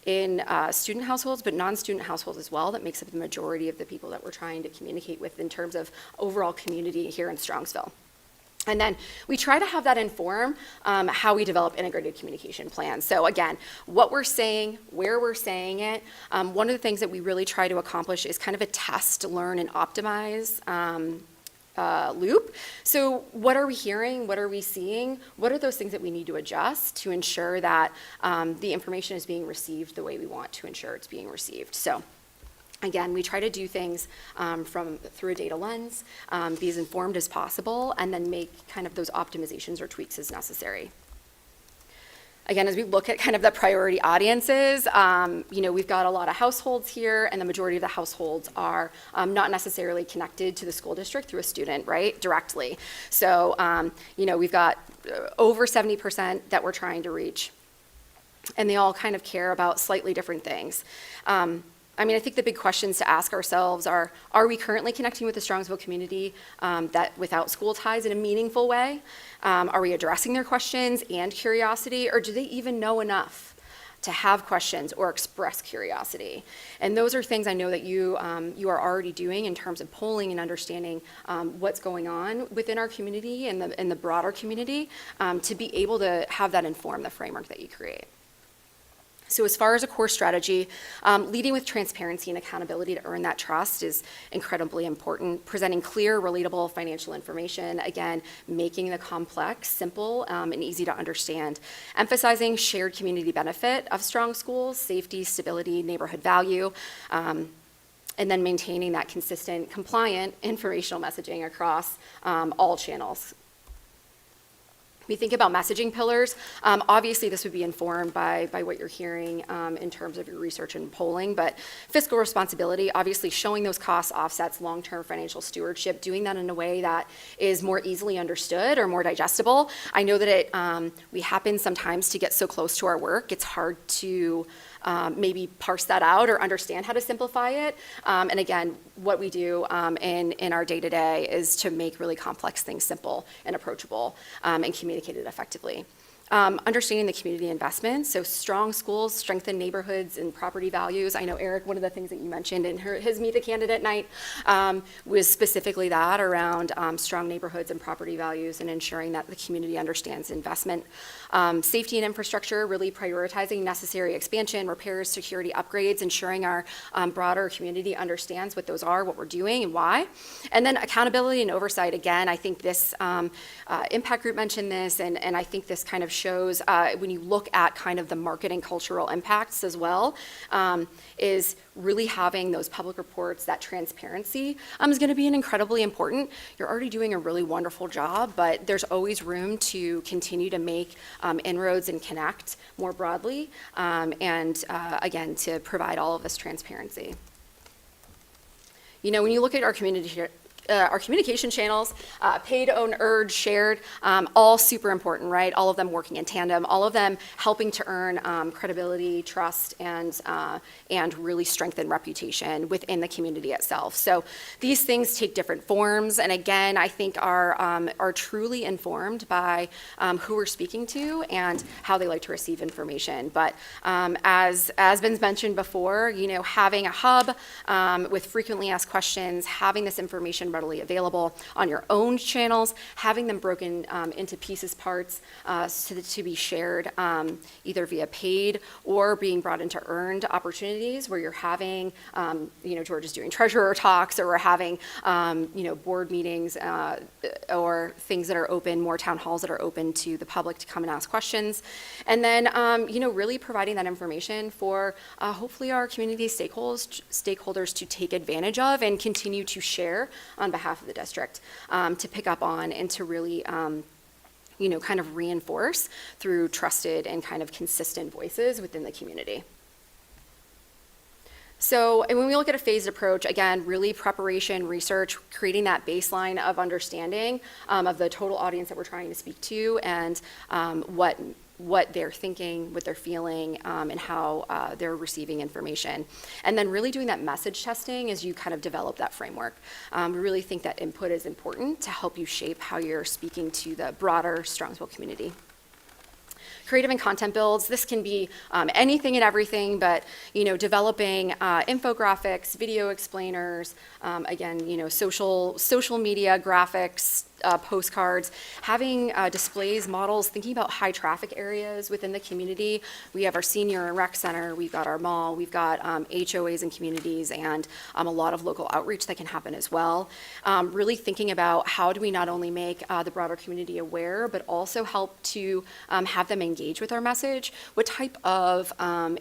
S11: in student households, but non-student households as well, that makes up the majority of the people that we're trying to communicate with in terms of overall community here in Strongsville. And then we try to have that inform how we develop integrated communication plans. So again, what we're saying, where we're saying it. One of the things that we really try to accomplish is kind of a test, learn, and optimize loop. So what are we hearing? What are we seeing? What are those things that we need to adjust to ensure that the information is being received the way we want to ensure it's being received? So again, we try to do things through a data lens, be as informed as possible, and then make kind of those optimizations or tweaks as necessary. Again, as we look at kind of the priority audiences, we've got a lot of households here, and the majority of the households are not necessarily connected to the school district through a student, right, directly. So, we've got over 70% that we're trying to reach, and they all kind of care about slightly different things. I think the big questions to ask ourselves are we currently connecting with the Strongsville community that without school ties in a meaningful way? Are we addressing their questions and curiosity, or do they even know enough to have questions or express curiosity? And those are things I know that you are already doing in terms of polling and understanding what's going on within our community and the broader community to be able to have that inform the framework that you create. So as far as a core strategy, leading with transparency and accountability to earn that trust is incredibly important. Presenting clear, relatable financial information, again, making the complex simple and easy to understand. Emphasizing shared community benefit of strong schools, safety, stability, neighborhood value, and then maintaining that consistent, compliant informational messaging across all channels. We think about messaging pillars. Obviously, this would be informed by what you're hearing in terms of your research and polling, but fiscal responsibility, obviously showing those cost offsets, long-term financial stewardship, doing that in a way that is more easily understood or more digestible. I know that we happen sometimes to get so close to our work, it's hard to maybe parse that out or understand how to simplify it. And again, what we do in our day-to-day is to make really complex things simple and approachable and communicated effectively. Understanding the community investment, so strong schools, strengthen neighborhoods and property values. I know, Eric, one of the things that you mentioned in his Meet the Candidate night was specifically that around strong neighborhoods and property values and ensuring that the community understands investment. Safety and infrastructure, really prioritizing necessary expansion, repairs, security upgrades, ensuring our broader community understands what those are, what we're doing, and why. And then accountability and oversight, again, I think this impact group mentioned this, and I think this kind of shows when you look at kind of the market and cultural impacts as well, is really having those public reports, that transparency is going to be incredibly important. You're already doing a really wonderful job, but there's always room to continue to make inroads and connect more broadly, and again, to provide all of this transparency. You know, when you look at our communication channels, paid, owned, urged, shared, all super important, right? All of them working in tandem, all of them helping to earn credibility, trust, and really strengthen reputation within the community itself. So these things take different forms, and again, I think are truly informed by who we're speaking to and how they like to receive information. But as been mentioned before, you know, having a hub with frequently asked questions, having this information readily available on your own channels, having them broken into pieces, parts, to be shared either via paid or being brought into earned opportunities where you're having, you know, George is doing treasurer talks, or we're having, you know, board meetings or things that are open, more town halls that are open to the public to come and ask questions. And then, you know, really providing that information for hopefully our community stakeholders to take advantage of and continue to share on behalf of the district, to pick up on and to really, you know, kind of reinforce through trusted and kind of consistent voices within the community. So, and when we look at a phased approach, again, really preparation, research, creating that baseline of understanding of the total audience that we're trying to speak to, and what they're thinking, what they're feeling, and how they're receiving information. And then really doing that message testing as you kind of develop that framework. We really think that input is important to help you shape how you're speaking to the broader Strongsville community. Creative and content builds, this can be anything and everything, but, you know, developing infographics, video explainers, again, you know, social media graphics, postcards, having displays, models, thinking about high traffic areas within the community. We have our senior and rec center, we've got our mall, we've got HOAs and communities, and a lot of local outreach that can happen as well. Really thinking about how do we not only make the broader community aware, but also help to have them engage with our message. What type of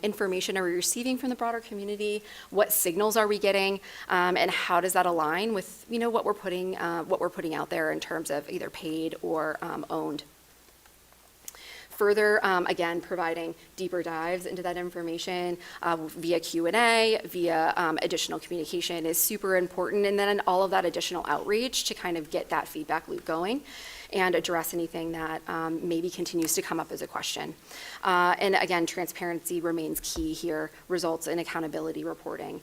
S11: information are we receiving from the broader community? What signals are we getting? And how does that align with, you know, what we're putting out there in terms of either paid or owned? Further, again, providing deeper dives into that information via Q&A, via additional communication is super important, and then all of that additional outreach to kind of get that feedback loop going and address anything that maybe continues to come up as a question. And again, transparency remains key here, results in accountability reporting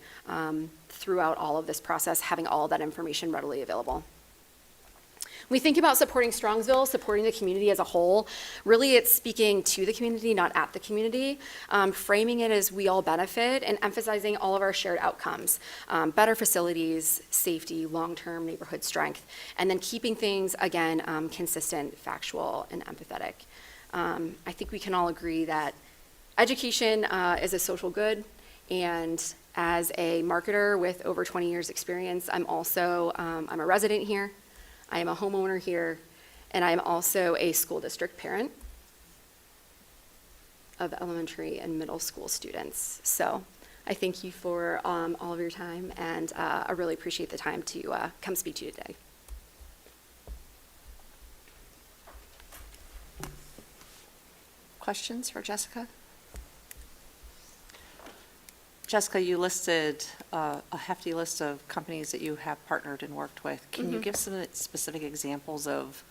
S11: throughout all of this process, having all of that information readily available. We think about supporting Strongsville, supporting the community as a whole. Really, it's speaking to the community, not at the community, framing it as we all benefit and emphasizing all of our shared outcomes, better facilities, safety, long-term neighborhood strength, and then keeping things, again, consistent, factual, and empathetic. I think we can all agree that Education is a social good, and as a marketer with over 20 years' experience, I'm also, I'm a resident here, I am a homeowner here, and I am also a school district parent of elementary and middle school students. So I thank you for all of your time, and I really appreciate the time to come speak to you today.
S1: Questions for Jessica? Jessica, you listed a hefty list of companies that you have partnered and worked with. Can you give some specific examples of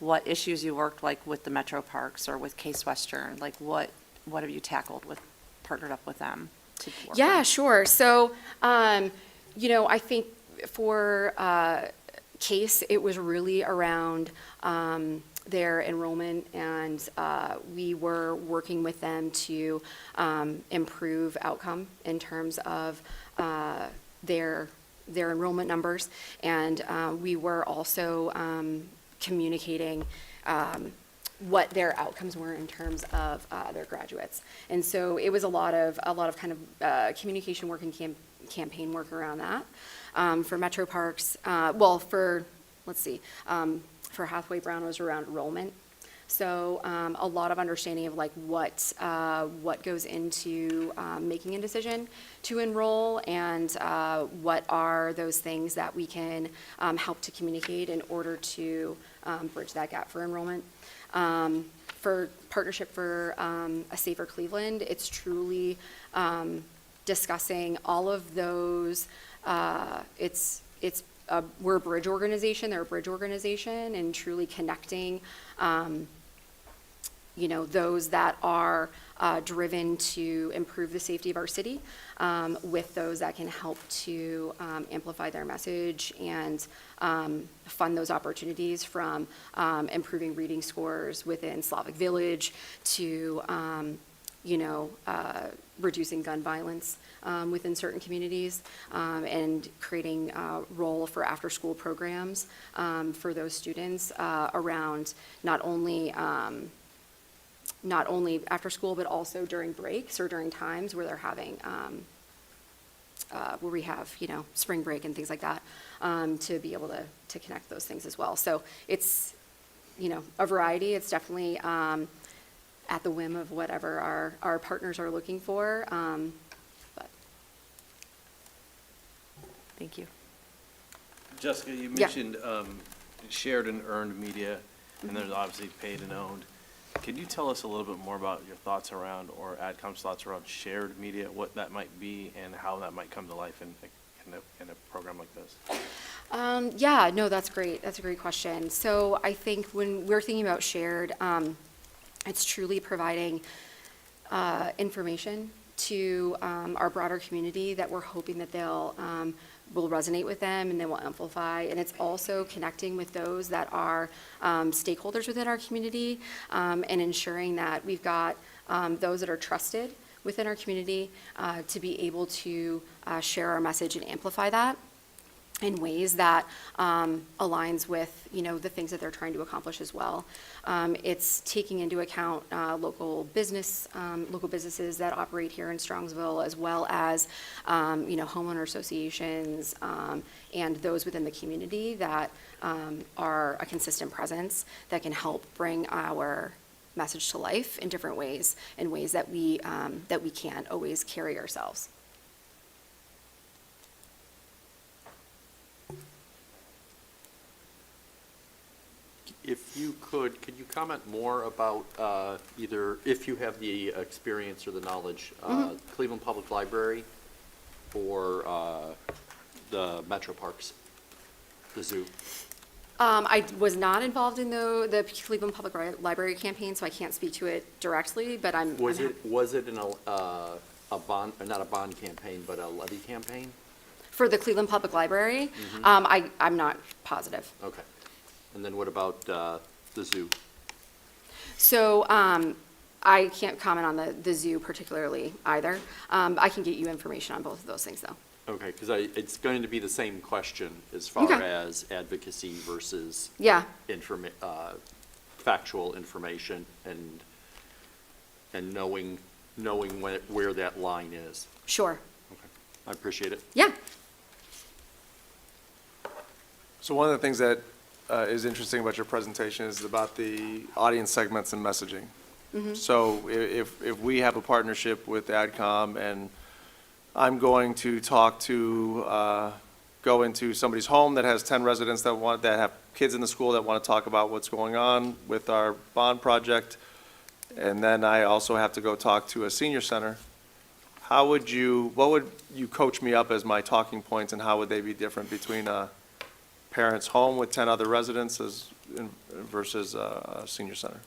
S1: what issues you worked like with the Metro Parks or with Case Western? Like what have you tackled with, partnered up with them to work
S11: Yeah,
S1: on?
S11: sure. So, you know, I think for Case, it was really around their enrollment, and we were working with them to improve outcome in terms of their enrollment numbers, and we were also communicating what their outcomes were in terms of their graduates. And so it was a lot of kind of communication work and campaign work around that. For Metro Parks, well, for Hathaway Brown was around enrollment. So a lot of understanding of like what goes into making a decision to enroll, and what are those things that we can help to communicate in order to bridge that gap for enrollment. For Partnership for a Safer Cleveland, it's truly discussing all of those. We're a bridge organization, they're a bridge organization, and truly connecting, you know, those that are driven to improve the safety of our city with those that can help to amplify their message and fund those opportunities, from improving reading scores within Slavic Village to, you know, reducing gun violence within certain communities, and creating a role for after-school programs for those students around not only after school, but also during breaks or during times where they're having, where we have, you know, spring break and things like that, to be able to connect those things as well. So it's, you know, a variety. It's definitely at the whim of whatever our partners are looking for. But
S1: Thank you.
S8: Jessica, you
S11: Yeah.
S8: mentioned shared and earned media, and there's obviously paid and owned. Can you tell us a little bit more about your thoughts around, or AdCom's thoughts around shared media, what that might be, and how that might come to life in a program like this?
S11: Yeah, no, that's great. That's a great question. So I think when we're thinking about shared, it's truly providing information to our broader community that we're hoping that they'll will resonate with them and they will amplify. And it's also connecting with those that are stakeholders within our community, and ensuring that we've got those that are trusted within our community to be able to share our message and amplify that in ways that aligns with, you know, the things that they're trying to accomplish as well. It's taking into account local businesses that operate here in Strongsville, as well as, you know, homeowner associations and those within the community that are a consistent presence that can help bring our message to life in different ways, in ways that we can't always carry ourselves.
S10: If you could you comment more about either, if you have the experience or the knowledge, Cleveland Public Library or the Metro Parks, the zoo?
S11: I was not involved in the Cleveland Public Library campaign, so I can't speak to it directly, but
S10: Was it in a bond, not a bond campaign, but a levy campaign?
S11: for the Cleveland Public Library? I'm not positive.
S10: Okay. And then what about the zoo?
S11: So I can't comment on the zoo particularly either. I can get you information on both of those things, though.
S10: Okay, because it's going to be the same question as far
S11: Okay.
S10: as advocacy versus
S11: Yeah.
S10: factual information and knowing knowing where that line is.
S11: Sure.
S10: Okay. I appreciate it.
S11: Yeah.
S3: So one of the things that is interesting about your presentation is about the audience segments and messaging. So if we have a partnership with AdCom and I'm going to go into somebody's home that has 10 residents that have kids in the school that want to talk about what's going on with our bond project, and then I also have to go talk to a senior center, what would you coach me up as my talking points, and how would they be different between a parent's home with 10 other residents versus a senior center?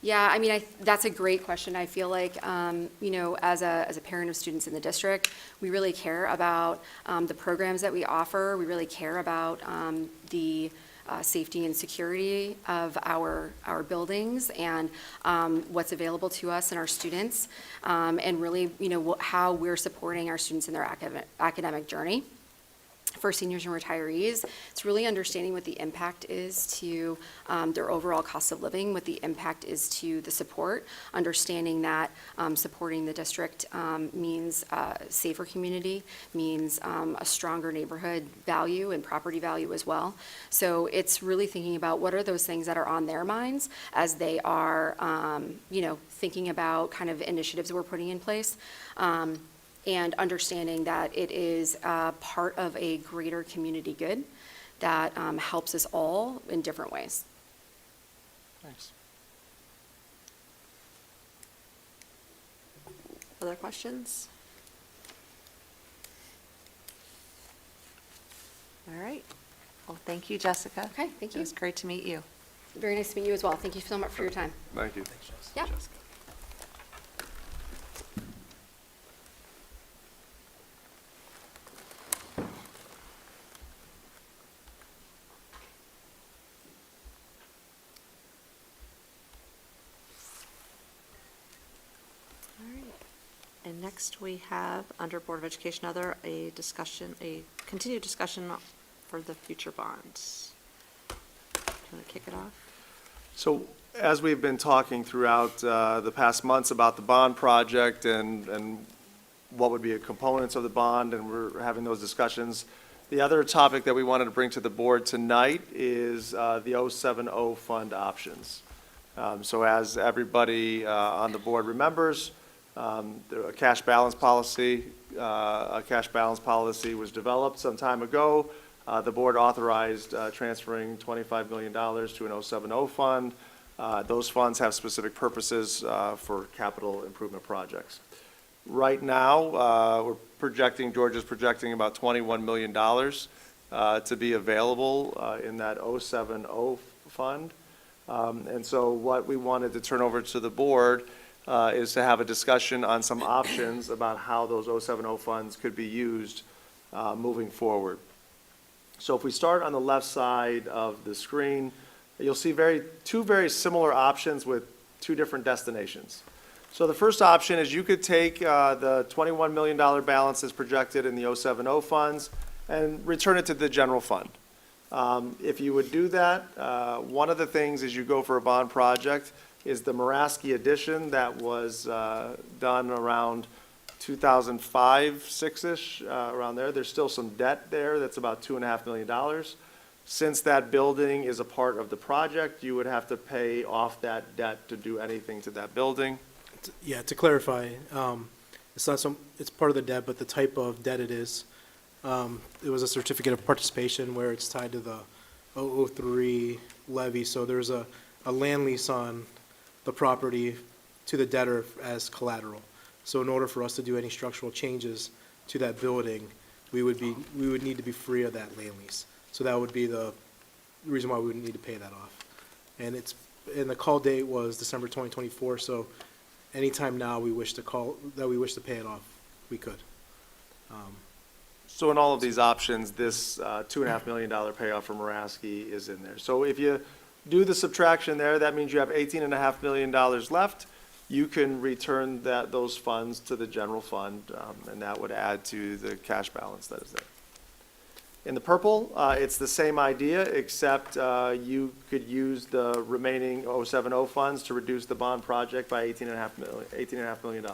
S11: Yeah, I mean, that's a great question. I feel like, as a parent of students in the district, we really care about the programs that we offer. We really care about the safety and security of our buildings and what's available to us and our students, and really, how we're supporting our students in their academic journey. For seniors and retirees, it's really understanding what the impact is to their overall cost of living, what the impact is to the support, understanding that supporting the district means a safer community, means a stronger neighborhood value and property value as well. So it's really thinking about what are those things that are on their minds as they are, thinking about kind of initiatives we're putting in place. And understanding that it is part of a greater community good that helps us all in different ways.
S3: Thanks.
S1: Other questions? All right. Well, thank you, Jessica.
S11: Okay, thank
S1: It
S11: you.
S1: was great to meet you.
S11: Very nice to meet you as well. Thank you so much for your time.
S3: Thank you.
S11: Yeah.
S1: All right. And next we have, under Board of Education Other, a continued discussion for the future bonds. Do you want to kick it off?
S3: So as we've been talking throughout the past months about the bond project and what would be components of the bond, and we're having those discussions, the other topic that we wanted to bring to the board tonight is the 070 fund options. So as everybody on the board remembers, a cash balance policy was developed some time ago. The board authorized transferring $25 million to an 070 fund. Those funds have specific purposes for capital improvement projects. Right now, George is projecting about $21 million to be available in that 070 fund. And so what we wanted to turn over to the board is to have a discussion on some options about how those 070 funds could be used moving forward. So if we start on the left side of the screen, you'll see two very similar options with two different destinations. So the first option is you could take the $21 million balance as projected in the 070 funds and return it to the general fund. If you would do that, one of the things as you go for a bond project is the Muraski addition that was done around 2005, 6-ish, around there. There's still some debt there that's about $2.5 million. Since that building is a part of the project, you would have to pay off that debt to do anything to that building.
S9: Yeah, to clarify, it's part of the debt, but the type of debt it is. It was a certificate of participation where it's tied to the 003 levy, so there's a land lease on the property to the debtor as collateral. So in order for us to do any structural changes to that building, we would need to be free of that land lease. So that would be the reason why we would need to pay that off. And the call date was December 2024, so anytime now we wish to pay it off, we could.
S3: So in all of these options, this $2.5 million payoff from Muraski is in there. So if you do the subtraction there, that means you have $18.5 million left. You can return those funds to the general fund, and that would add to the cash balance that is there. In the purple, it's the same idea, except you could use the remaining 070 funds to reduce the bond project by $18.5 million.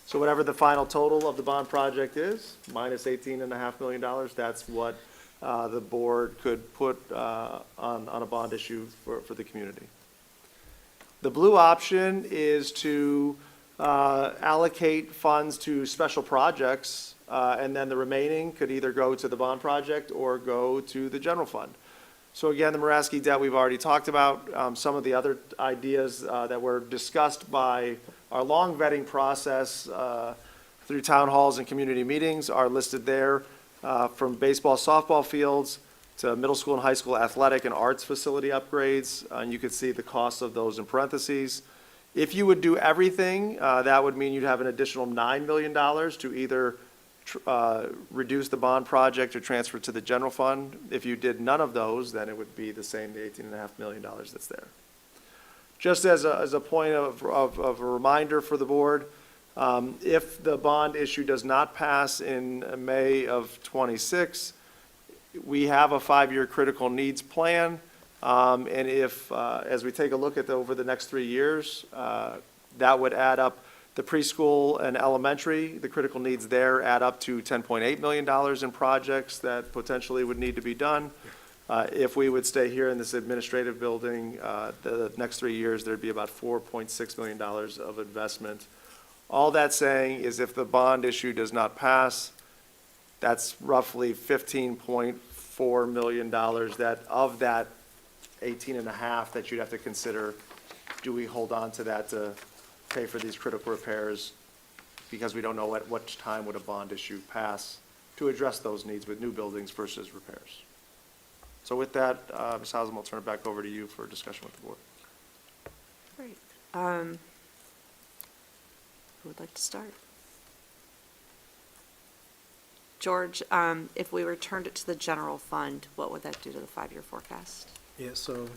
S3: So whatever the final total of the bond project is, minus $18.5 million, that's what the board could put on a bond issue for the community. The blue option is to allocate funds to special projects, and then the remaining could either go to the bond project or go to the general fund. So again, the Muraski debt we've already talked about. Some of the other ideas that were discussed by our long vetting process through town halls and community meetings are listed there, from baseball, softball fields to middle school and high school athletic and arts facility upgrades. And you could see the cost of those in parentheses. If you would do everything, that would mean you'd have an additional $9 million to either reduce the bond project or transfer to the general fund. If you did none of those, then it would be the same, the $18.5 million that's there. Just as a point of a reminder for the board, if the bond issue does not pass in May of '26, we have a 5-year critical needs plan. And if, as we take a look at over the next 3 years, that would add up the preschool and elementary, the critical needs there add up to $10.8 million in projects that potentially would need to be done. If we would stay here in this administrative building, the next 3 years, there'd be about $4.6 million of investment. All that's saying is if the bond issue does not pass, that's roughly $15.4 million that of that 18.5 that you'd have to consider, do we hold on to that to pay for these critical repairs? Because we don't know at what time would a bond issue pass to address those needs with new buildings versus repairs. So with that, Ms. Hausum, I'll turn it back over to you for discussion with the board.
S1: Great. Who would like to start? George, if we returned it to the general fund, what would that do to the 5-year forecast?
S9: Yeah, so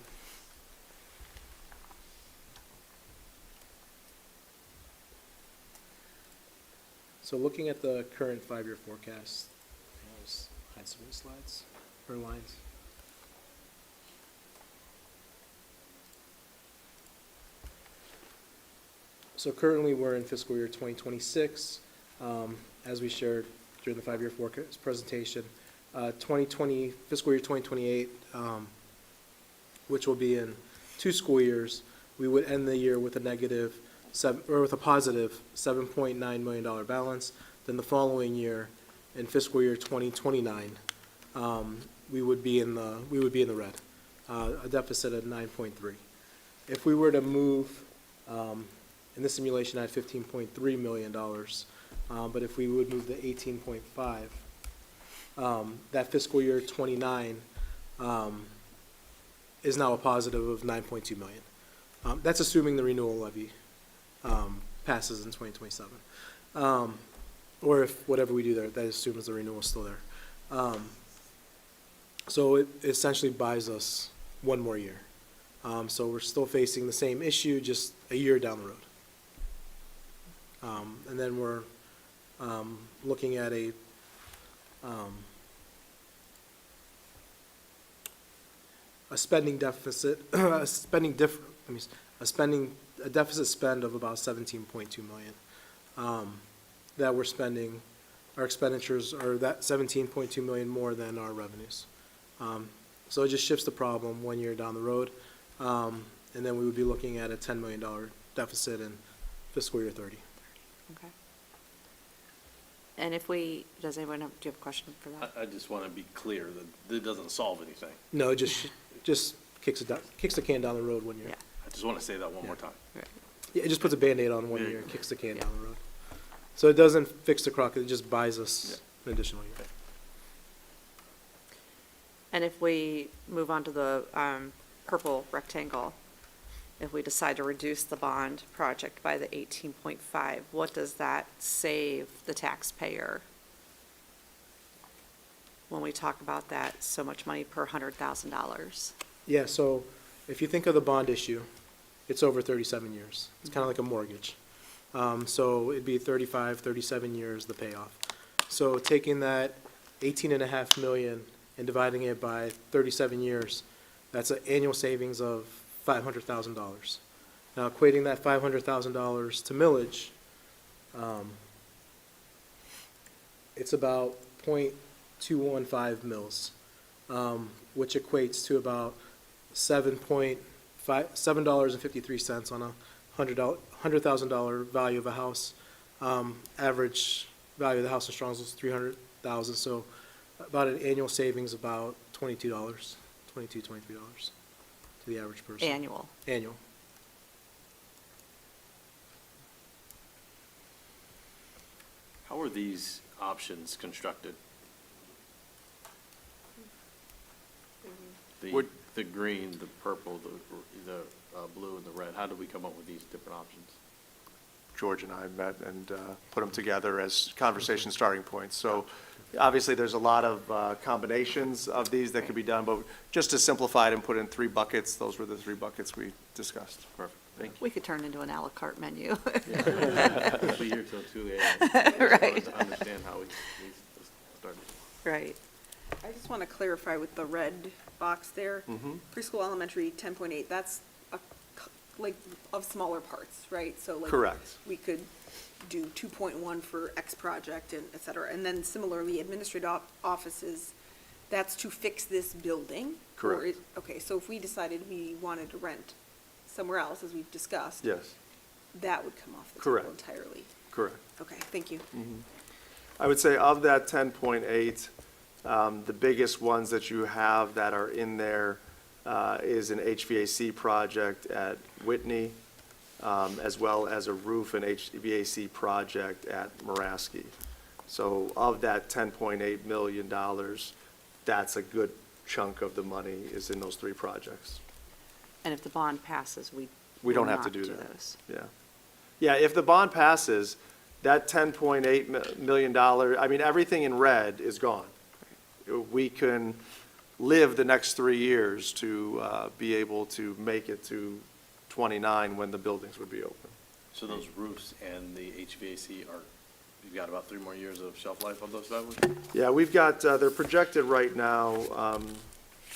S9: looking at the current 5-year forecast, I was hide some of the slides or lines. So currently, we're in fiscal year 2026. As we shared during the 5-year forecast presentation, fiscal year 2028, which will be in 2 school years, we would end the year with with a positive $7.9 million balance. Then the following year, in fiscal year 2029, we would be in the red, a deficit of 9.3. If we were to move, in this simulation, I had $15.3 million, but if we would move the 18.5, that fiscal year 29 is now a positive of 9.2 million. That's assuming the renewal levy passes in 2027. Or if whatever we do there, that assumes the renewal is still there. So it essentially buys us 1 more year. So we're still facing the same issue, just a year down the road. And then we're looking at a spending deficit, a deficit spend of about 17.2 million. That we're spending, our expenditures are that 17.2 million more than our revenues. So it just shifts the problem 1 year down the road, and then we would be looking at a $10 million deficit in fiscal year 30.
S1: Okay. And if we, does anyone have, do you have a question for that?
S8: I just want to be clear that it doesn't solve anything.
S9: No, it just kicks the can down the road 1 year.
S1: Yeah.
S8: I just want to say that one more time.
S1: Right.
S9: Yeah, it just puts a Band-Aid on 1 year, kicks the can down the road. So it doesn't fix the crock, it just buys us an additional year.
S1: And if we move on to the purple rectangle, if we decide to reduce the bond project by the 18.5, what does that save the taxpayer? When we talk about that, so much money per $100,000.
S9: Yeah, so if you think of the bond issue, it's over 37 years. It's kind of like a mortgage. So it'd be 35, 37 years, the payoff. So taking that 18.5 million and dividing it by 37 years, that's an annual savings of $500,000. Now equating that $500,000 to millage, it's about 0.215 mils, which equates to about $7.53 on a $100,000 value of a house. Average value of the house in Strongsville is $300,000, so about an annual savings about $22, $23 to the average person.
S1: Annual.
S9: Annual.
S8: How are these options constructed? The green, the purple, the blue, and the red, how did we come up with these different options?
S3: George and I met and put them together as conversation starting points. So obviously, there's a lot of combinations of these that could be done, but just to simplify it and put it in 3 buckets, those were the 3 buckets we discussed.
S8: Perfect, thank you.
S1: We could turn into an à la carte menu.
S8: We'll be here till 2 a.m.
S1: Right.
S8: To understand how we started.
S1: Right.
S2: I just want to clarify with the red box there.
S3: Mm-hmm.
S2: Preschool, elementary, 10.8, that's like of smaller parts, right? So like.
S3: Correct.
S2: We could do 2.1 for X project and et cetera. And then similarly, administrative offices, that's to fix this building? Or
S3: Correct.
S2: okay, so if we decided we wanted to rent somewhere else, as we've discussed.
S3: Yes,
S2: That would come off the
S3: Correct.
S2: table entirely.
S3: correct.
S2: Okay, thank you.
S3: I would say of that 10.8, the biggest ones that you have that are in there is an HVAC project at Whitney, as well as a roof and HVAC project at Maraski. So of that $10.8 million, that's a good chunk of the money is in those 3 projects.
S1: And if the bond passes, we
S3: We don't
S1: will
S3: have to
S1: not
S3: do that.
S1: those.
S3: Yeah. Yeah, if the bond passes, that $10.8 million, I mean, everything in red is gone. We can live the next 3 years to be able to make it to 29 when the buildings would be open.
S8: So those roofs and the HVAC are, you've got about 3 more years of shelf life on those bad ones?
S3: Yeah, we've got, they're projected right now,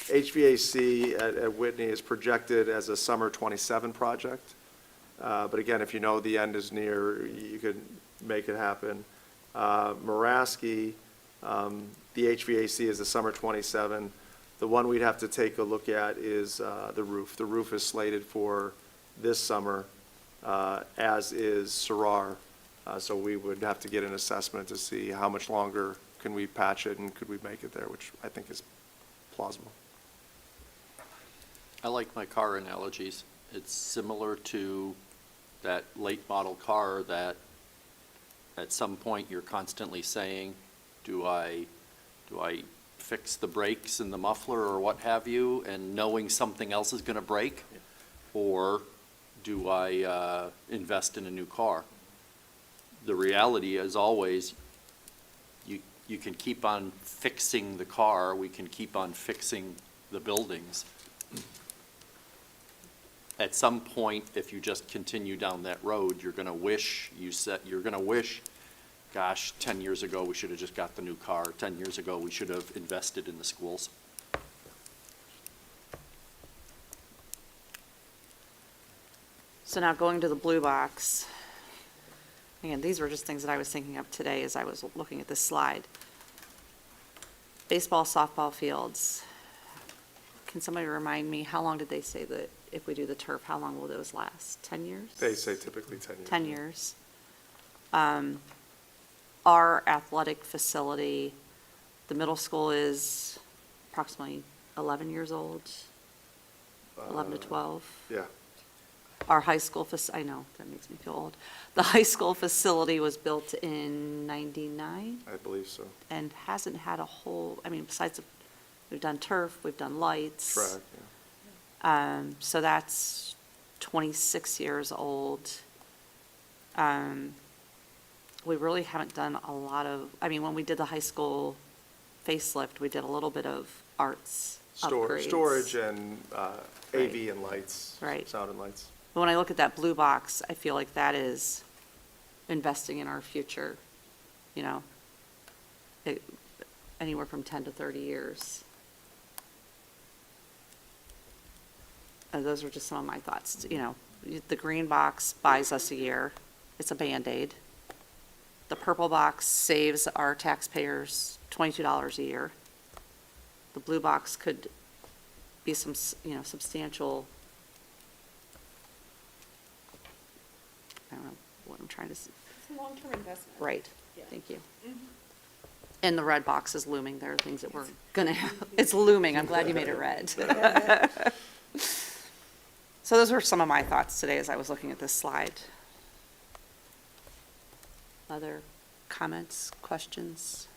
S3: HVAC at Whitney is projected as a summer '27 project. But again, if you know the end is near, you could make it happen. Maraski, the HVAC is the summer '27. The one we'd have to take a look at is the roof. The roof is slated for this summer, as is Sarar. So we would have to get an assessment to see how much longer can we patch it and could we make it there, which I think is plausible.
S10: I like my car analogies. It's similar to that late model car that at some point you're constantly saying, do I fix the brakes and the muffler or what have you, and knowing something else is going to break? Or do I invest in a new car? The reality is always, you can keep on fixing the car, we can keep on fixing the buildings. At some point, if you just continue down that road, you're gonna wish, gosh, 10 years ago, we should have just got the new car. 10 years ago, we should have invested in the schools.
S1: So now going to the blue box. Again, these were just things that I was thinking of today as I was looking at this slide. Baseball, softball fields. Can somebody remind me, how long did they say that if we do the turf, how long will those last? 10 years?
S3: They say typically 10 years.
S1: 10 years. Our athletic facility, the middle school is approximately 11 years old, 11 to 12.
S3: Yeah,
S1: Our high school, I know, that makes me feel old. The high school facility was built in 99
S3: I believe so.
S1: and hasn't had a whole, I mean, besides, we've done turf, we've done lights.
S3: Track, yeah.
S1: So that's 26 years old. We really haven't done a lot of, I mean, when we did the high school facelift, we did a little bit of arts upgrades.
S3: Storage and AV and lights.
S1: Right.
S3: Sound and lights.
S1: But when I look at that blue box, I feel like that is investing in our future, you know? anywhere from 10 to 30 years. And those are just some of my thoughts. You know, the green box buys us a year. It's a Band-Aid. The purple box saves our taxpayers $22 a year. The blue box could be some, you know, substantial, I don't know what I'm trying to say.
S2: It's a long-term investment.
S1: Right,
S2: Yeah.
S1: thank you. And the red box is looming. There are things that we're gonna have. It's looming. I'm glad you made it red. So those were some of my thoughts today as I was looking at this slide. Other comments, questions?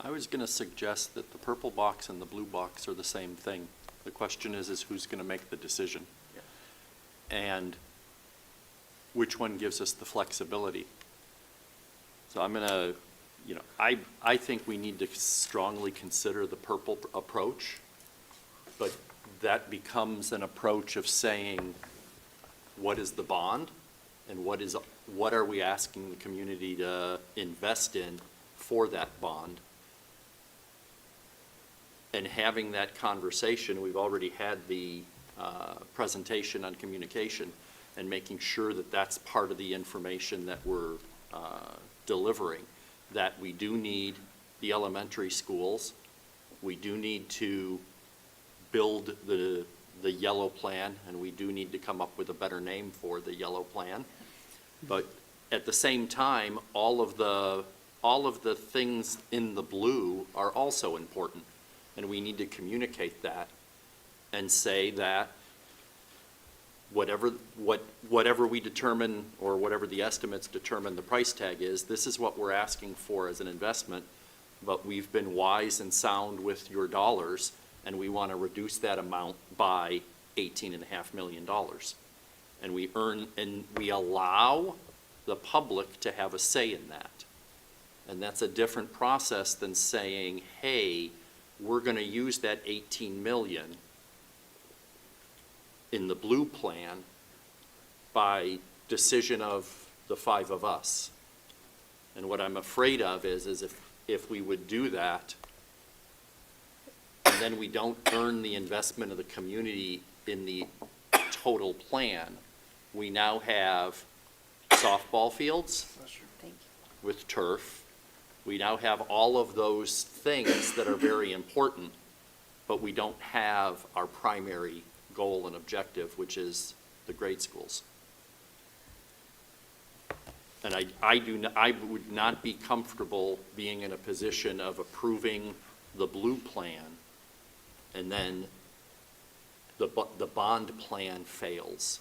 S10: I was going to suggest that the purple box and the blue box are the same thing. The question is who's going to make the decision? And which one gives us the flexibility? So I'm going to, you know, I think we need to strongly consider the purple approach, but that becomes an approach of saying, what is the bond? And what are we asking the community to invest in for that bond? And having that conversation, we've already had the presentation on communication, and making sure that that's part of the information that we're delivering, that we do need the elementary schools, we do need to build the yellow plan, and we do need to come up with a better name for the yellow plan. But at the same time, all of the things in the blue are also important, and we need to communicate that and say that whatever we determine, or whatever the estimates determine the price tag is, this is what we're asking for as an investment, but we've been wise and sound with your dollars, and we want to reduce that amount by $18.5 million. And we allow the public to have a say in that. And that's a different process than saying, hey, we're going to use that 18 million in the blue plan by decision of the 5 of us. And what I'm afraid of is if we would do that, and then we don't earn the investment of the community in the total plan, we now have softball fields with turf. We now have all of those things that are very important, but we don't have our primary goal and objective, which is the grade schools. And I would not be comfortable being in a position of approving the blue plan and then the bond plan fails.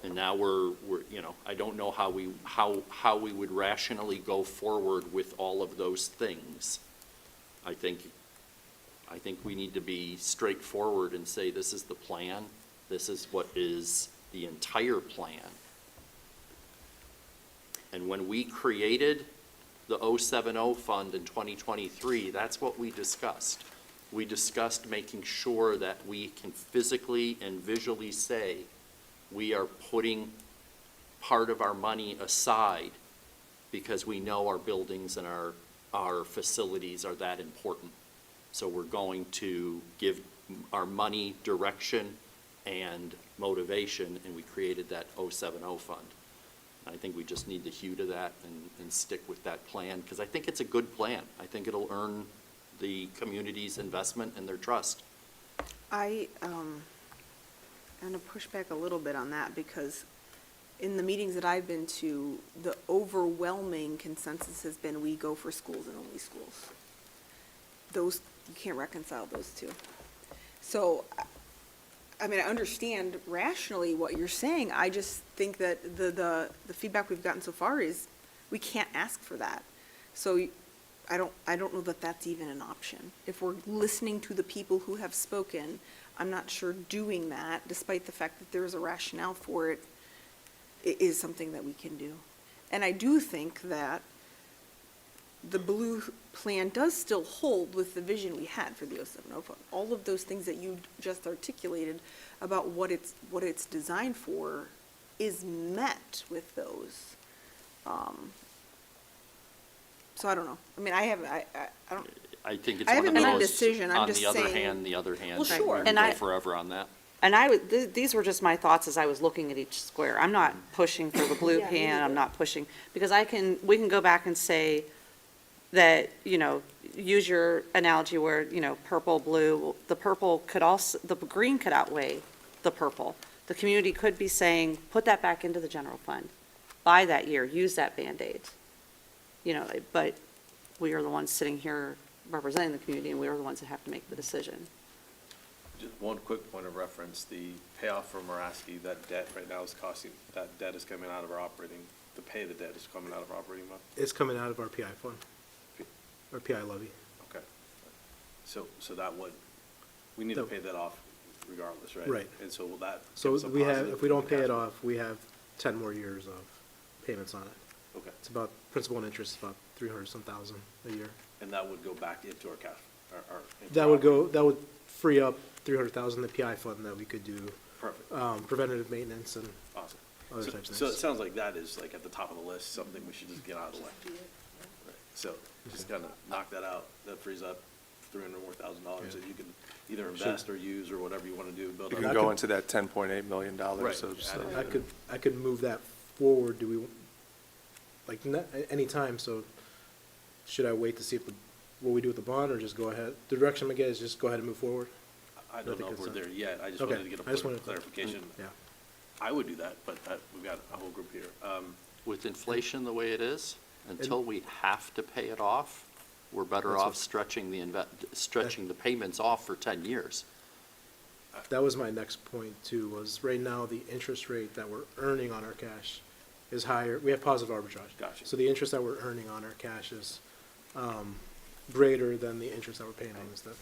S10: And now we're you know, I don't know how we would rationally go forward with all of those things. I think we need to be straightforward and say, this is the plan, this is what is the entire plan. And when we created the 070 fund in 2023, that's what we discussed. We discussed making sure that we can physically and visually say, we are putting part of our money aside because we know our buildings and our facilities are that important. So we're going to give our money direction and motivation, and we created that 070 fund. I think we just need to hew to that and stick with that plan, because I think it's a good plan. I think it'll earn the community's investment and their trust.
S2: I'm going to push back a little bit on that, because in the meetings that I've been to, the overwhelming consensus has been we go for schools and only schools. Those, you can't reconcile those two. So, I mean, I understand rationally what you're saying. I just think that the feedback we've gotten so far is we can't ask for that. So I don't know that that's even an option. If we're listening to the people who have spoken, I'm not sure doing that, despite the fact that there is a rationale for it, is something that we can do. And I do think that the blue plan does still hold with the vision we had for the 070 fund. All of those things that you just articulated about what it's designed for is met with those. So I don't know. I mean, I don't,
S10: I think it's
S2: I
S10: one of
S2: haven't made a
S10: those,
S2: decision. I'm
S10: on
S2: just
S10: the other
S2: saying-
S10: hand,
S2: Well, sure.
S10: we can
S1: And
S10: go
S1: I-
S10: forever on that.
S1: And these were just my thoughts as I was looking at each square. I'm not pushing for the blue
S2: Yeah, me
S1: pan, I'm
S2: neither.
S1: not pushing, because we can go back and say that, use your analogy where, purple, blue, the purple could also, the green could outweigh the purple. The community could be saying, put that back into the general fund, buy that year, use that Band-Aid. But we are the ones sitting here representing the community, and we are the ones that have to make the decision.
S8: Just one quick point of reference, the payoff for Maraski, that debt right now is costing, that debt is coming out of our operating, the pay of the debt is coming out of our operating fund?
S9: It's coming out of our PI fund, our PI levy.
S8: Okay. So that would, we need to
S9: No.
S8: pay that off regardless, right?
S9: Right.
S8: And so will that
S9: So
S8: give us a
S9: we have,
S8: positive
S9: if we don't pay
S8: cash
S9: it
S8: flow?
S9: off, we have 10 more years of payments on it.
S8: Okay.
S9: It's about, principal and interest, about 300-some thousand a year.
S8: And that would go back into our cash, into
S9: That
S8: our
S9: would go,
S8: operating-
S9: that would free up 300,000 in the PI fund that we could do
S8: Perfect,
S9: preventative maintenance and
S8: awesome.
S9: other
S8: So-
S9: types of
S8: So it
S9: things.
S8: sounds like that is like at the top of the list, something we should just get out of the way. Right. So just kind of knock that out, that frees up $300,000 that you can either invest or use or whatever you want to do, build
S3: You
S8: up.
S3: can go into that $10.8 million.
S8: Right.
S3: So
S9: I could move that forward, do we, like, anytime, so should I wait to see what we do with the bond, or just go ahead? The direction I get is just go ahead and move forward?
S8: I don't know if we're there yet, I just
S9: Okay.
S8: wanted to get
S9: I just
S8: a
S9: wanted to-
S8: clarification.
S9: Yeah.
S8: I would do that, but we've got a whole group here.
S10: With inflation the way it is, until we have to pay it off, we're better
S9: That's
S10: off
S9: what-
S10: stretching the payments off for 10 years.
S9: That was my next point too, was right now the interest rate that we're earning on our cash is higher. We have positive arbitrage.
S8: Gotcha.
S9: So the interest that we're earning on our cash is greater than the interest that we're paying on this debt.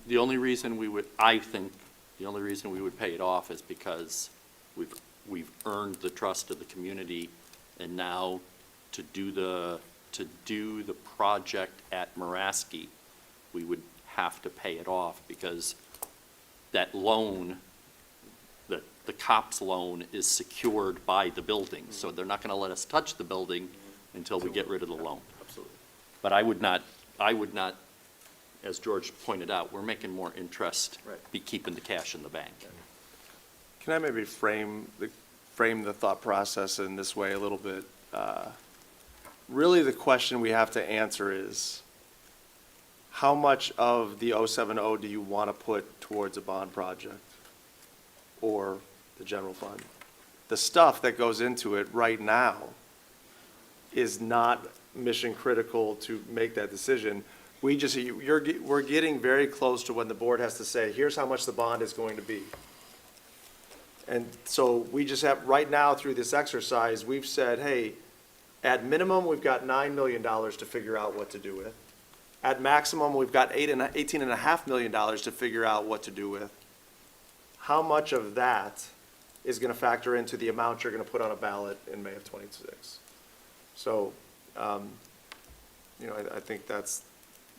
S10: The only reason we would, I think, the only reason we would pay it off is because we've earned the trust of the community, and now to do the project at Maraski, we would have to pay it off, because that loan, the COPS loan is secured by the building, so they're not gonna let us touch the building until we get rid of the loan.
S8: Absolutely.
S10: But I would not, as George pointed out, we're making more interest,
S8: Right.
S10: be keeping the cash in the bank.
S3: Can I maybe frame the thought process in this way a little bit? Really, the question we have to answer is, how much of the 070 do you want to put towards a bond project or the general fund? The stuff that goes into it right now is not mission critical to make that decision. We're getting very close to when the board has to say, here's how much the bond is going to be. And so we just have, right now through this exercise, we've said, hey, at minimum, we've got $9 million to figure out what to do with. At maximum, we've got $18.5 million to figure out what to do with. How much of that is going to factor into the amount you're going to put on a ballot in May of '26? So, I think that's,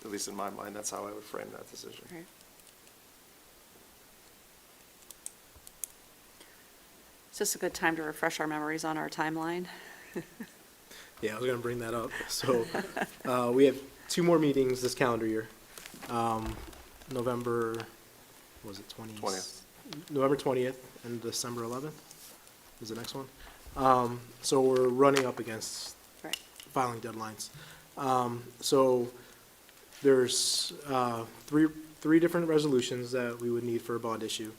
S3: at least in my mind, that's how I would frame that decision.
S1: Right. Is this a good time to refresh our memories on our timeline?
S9: Yeah, I was gonna bring that up. So, we have 2 more meetings this calendar year. November, was it
S3: 20th.
S9: November 20th and December 11th is the next one. So we're running up against
S1: Right.
S9: filing deadlines. So there's three different resolutions that we would need for a bond issue.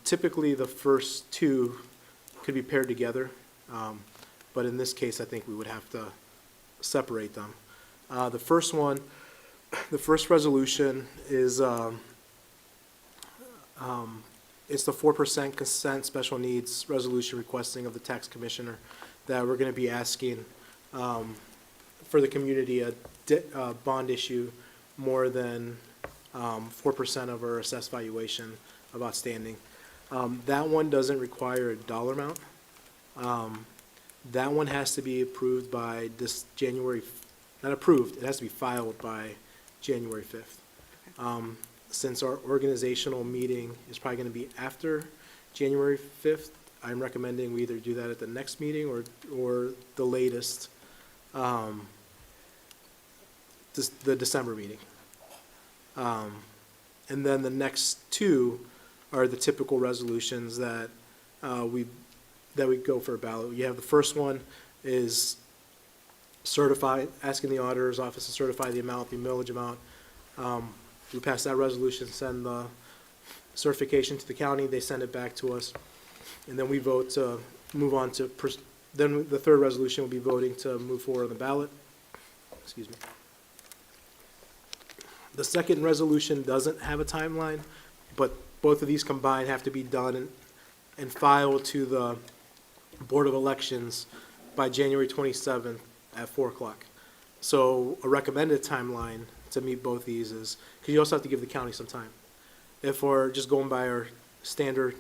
S9: Typically, the first 2 could be paired together, but in this case, I think we would have to separate them. The first resolution is it's the 4% consent special needs resolution requesting of the tax commissioner that we're going to be asking for the community a bond issue more than 4% of our assessed valuation of outstanding. That one doesn't require a dollar amount. That one has to be approved by this January, not approved, it has to be filed by January 5th. Since our organizational meeting is probably going to be after January 5th, I'm recommending we either do that at the next meeting or the latest, the December meeting. And then the next two are the typical resolutions that we go for a ballot. You have the first one is asking the auditor's office to certify the amount, the millage amount. We pass that resolution, send the certification to the county, they send it back to us, and then we vote to move on to, then the third resolution will be voting to move forward on the ballot. Excuse me. The second resolution doesn't have a timeline, but both of these combined have to be done and filed to the Board of Elections by January 27th at 4 o'clock. So a recommended timeline to meet both these is, because you also have to give the county some time. If we're just going by our standard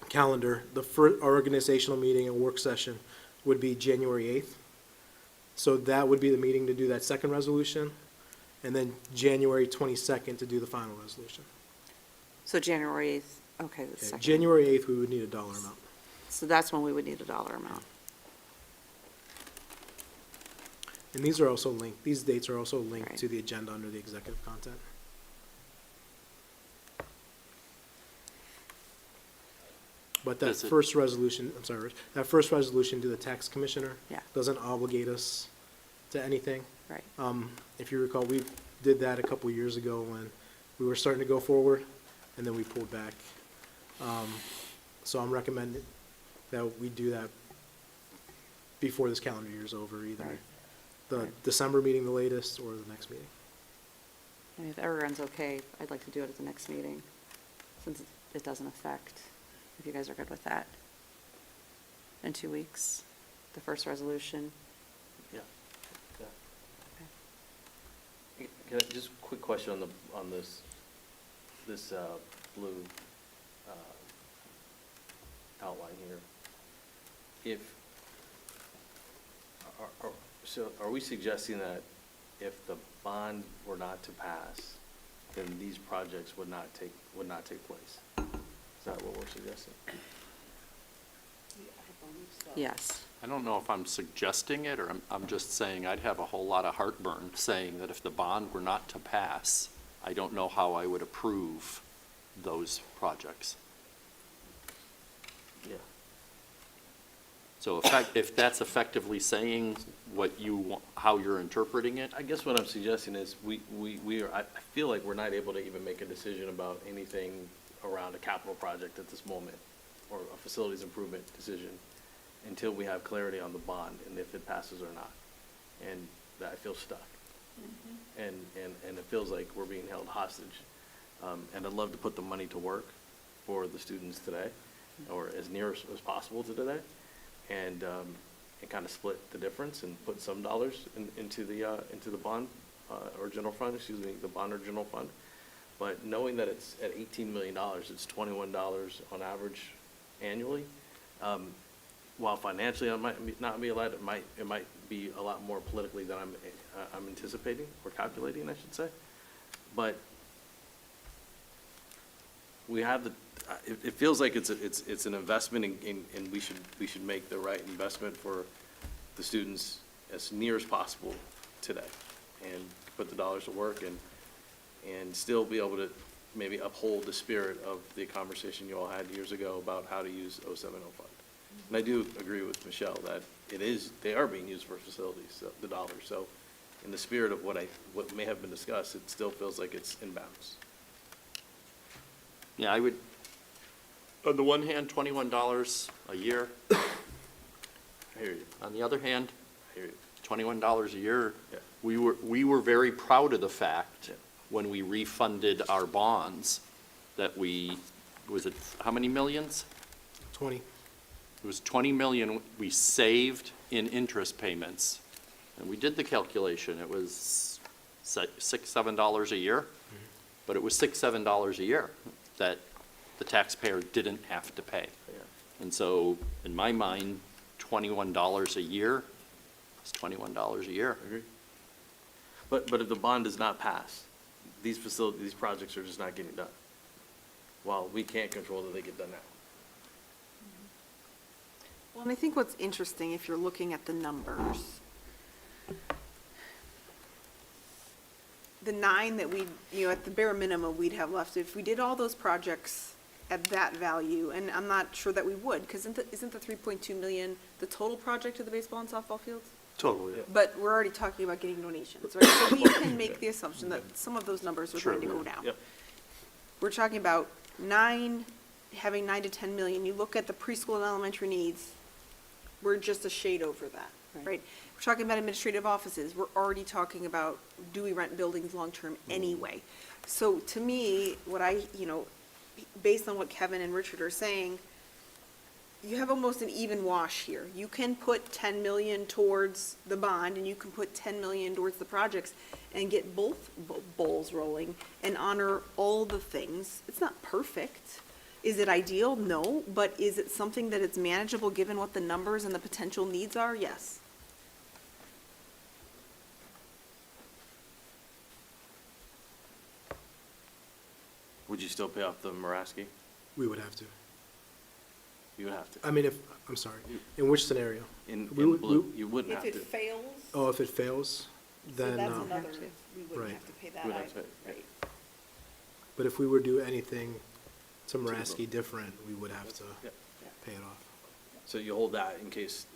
S9: calendar, our organizational meeting and work session would be January 8th. So that would be the meeting to do that second resolution, and then January 22nd to do the final resolution.
S1: So January 8th, okay, the
S9: Okay,
S1: second.
S9: January 8th, we would need a dollar amount.
S1: So that's when we would need a dollar amount.
S9: And these are also linked, these dates are also linked
S1: Right.
S9: to the agenda under the executive content. But that
S10: Does it-
S9: first resolution, I'm sorry, Rich, that first resolution to the tax commissioner
S1: Yeah.
S9: doesn't obligate us to anything.
S1: Right.
S9: If you recall, we did that a couple years ago when we were starting to go forward, and then we pulled back. So I'm recommending that we do that before this calendar year's over, either
S1: Right.
S9: the
S1: Right.
S9: December meeting the latest, or the next meeting.
S1: I mean, if everyone's okay, I'd like to do it at the next meeting, since it doesn't affect, if you guys are good with that. In 2 weeks, the first resolution.
S8: Yeah. Can I, just a quick question on this blue outline here. So are we suggesting that if the bond were not to pass, then these projects would not take place? Is that what we're suggesting?
S1: Yes.
S10: I don't know if I'm suggesting it, or I'm just saying I'd have a whole lot of heartburn saying that if the bond were not to pass, I don't know how I would approve those projects.
S8: Yeah.
S10: So if that's effectively saying how you're interpreting it,
S8: I guess what I'm suggesting is I feel like we're not able to even make a decision about anything around a capital project at this moment, or a facilities improvement decision, until we have clarity on the bond and if it passes or not. And I feel stuck. And it feels like we're being held hostage. And I'd love to put the money to work for the students today, or as near as possible to today, and kind of split the difference and put some dollars into the bond, or general fund, the bond or general fund. But knowing that it's at $18 million, it's $21 on average annually. While financially I might not be allowed, it might be a lot more politically than I'm anticipating, or calculating, I should say. But we have it feels like it's an investment, and we should make the right investment for the students as near as possible today, and put the dollars to work, and still be able to maybe uphold the spirit of the conversation you all had years ago about how to use 0705. And I do agree with Michelle that they are being used for facilities, the dollars. So in the spirit of what may have been discussed, it still feels like it's in bounds.
S10: yeah, I would, on the one hand, $21 a year.
S8: I hear you.
S10: On the other hand,
S8: I hear you.
S10: $21 a year.
S8: Yeah.
S10: We were very proud of the fact,
S8: Yeah.
S10: when we refunded our bonds, that was it, how many millions?
S9: 20.
S10: It was 20 million we saved in interest payments. And we did the calculation. It was $6, $7 a year. But it was $6, $7 a year that the taxpayer didn't have to pay.
S8: Yeah.
S10: And so, in my mind, $21 a year is $21 a year.
S8: I agree. But if the bond does not pass, these projects are just not getting done. While we can't control that they get done now.
S2: Well, and I think what's interesting, if you're looking at the numbers, the 9 that we, at the bare minimum, we'd have left, if we did all those projects at that value, and I'm not sure that we would, because isn't the 3.2 million the total project of the baseball and softball fields?
S3: Totally, yeah.
S2: But we're already talking about getting donations, right? So we can make the assumption that some of those numbers are going to go down.
S8: Yep.
S2: We're talking about having 9 to 10 million. You look at the preschool and elementary needs, we're just a shade over that, right? We're talking about administrative offices. We're already talking about, do we rent buildings long-term anyway? So to me, based on what Kevin and Richard are saying, you have almost an even wash here. You can put 10 million towards the bond, and you can put 10 million towards the projects, and get both bowls rolling, and honor all the things. It's not perfect. Is it ideal? No. But is it something that it's manageable, given what the numbers and the potential needs are? Yes.
S8: Would you still pay off the Maraski?
S9: We would have to.
S8: You would have to.
S9: I mean, I'm sorry, in which scenario?
S8: In
S9: we would-
S8: blue, you wouldn't
S2: If
S8: have
S2: it
S8: to.
S2: fails,
S9: Oh, if it fails, then,
S2: we wouldn't
S9: right.
S2: have to pay that
S8: We wouldn't have
S2: either,
S8: to.
S2: right?
S9: but if we were to do anything to Maraski different, we would have to
S8: Yep.
S9: pay it off.
S8: So you hold that in case,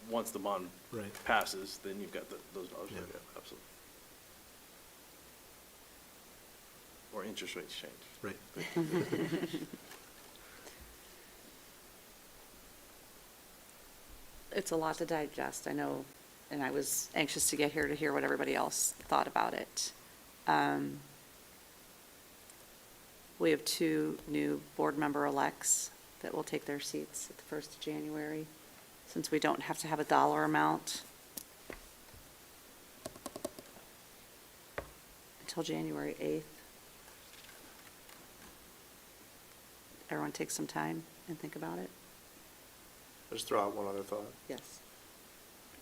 S8: once the bond
S9: Right.
S8: passes, then you've got those dollars.
S9: Yeah.
S8: Yeah, absolutely. Or interest rates change.
S9: Right.
S1: It's a lot to digest, I know, and I was anxious to get here to hear what everybody else thought about it. We have 2 new board member-elects that will take their seats at the 1st of January, since we don't have to have a dollar amount until January 8th. Everyone take some time and think about it.
S3: Just throw out one other thought.
S1: Yes.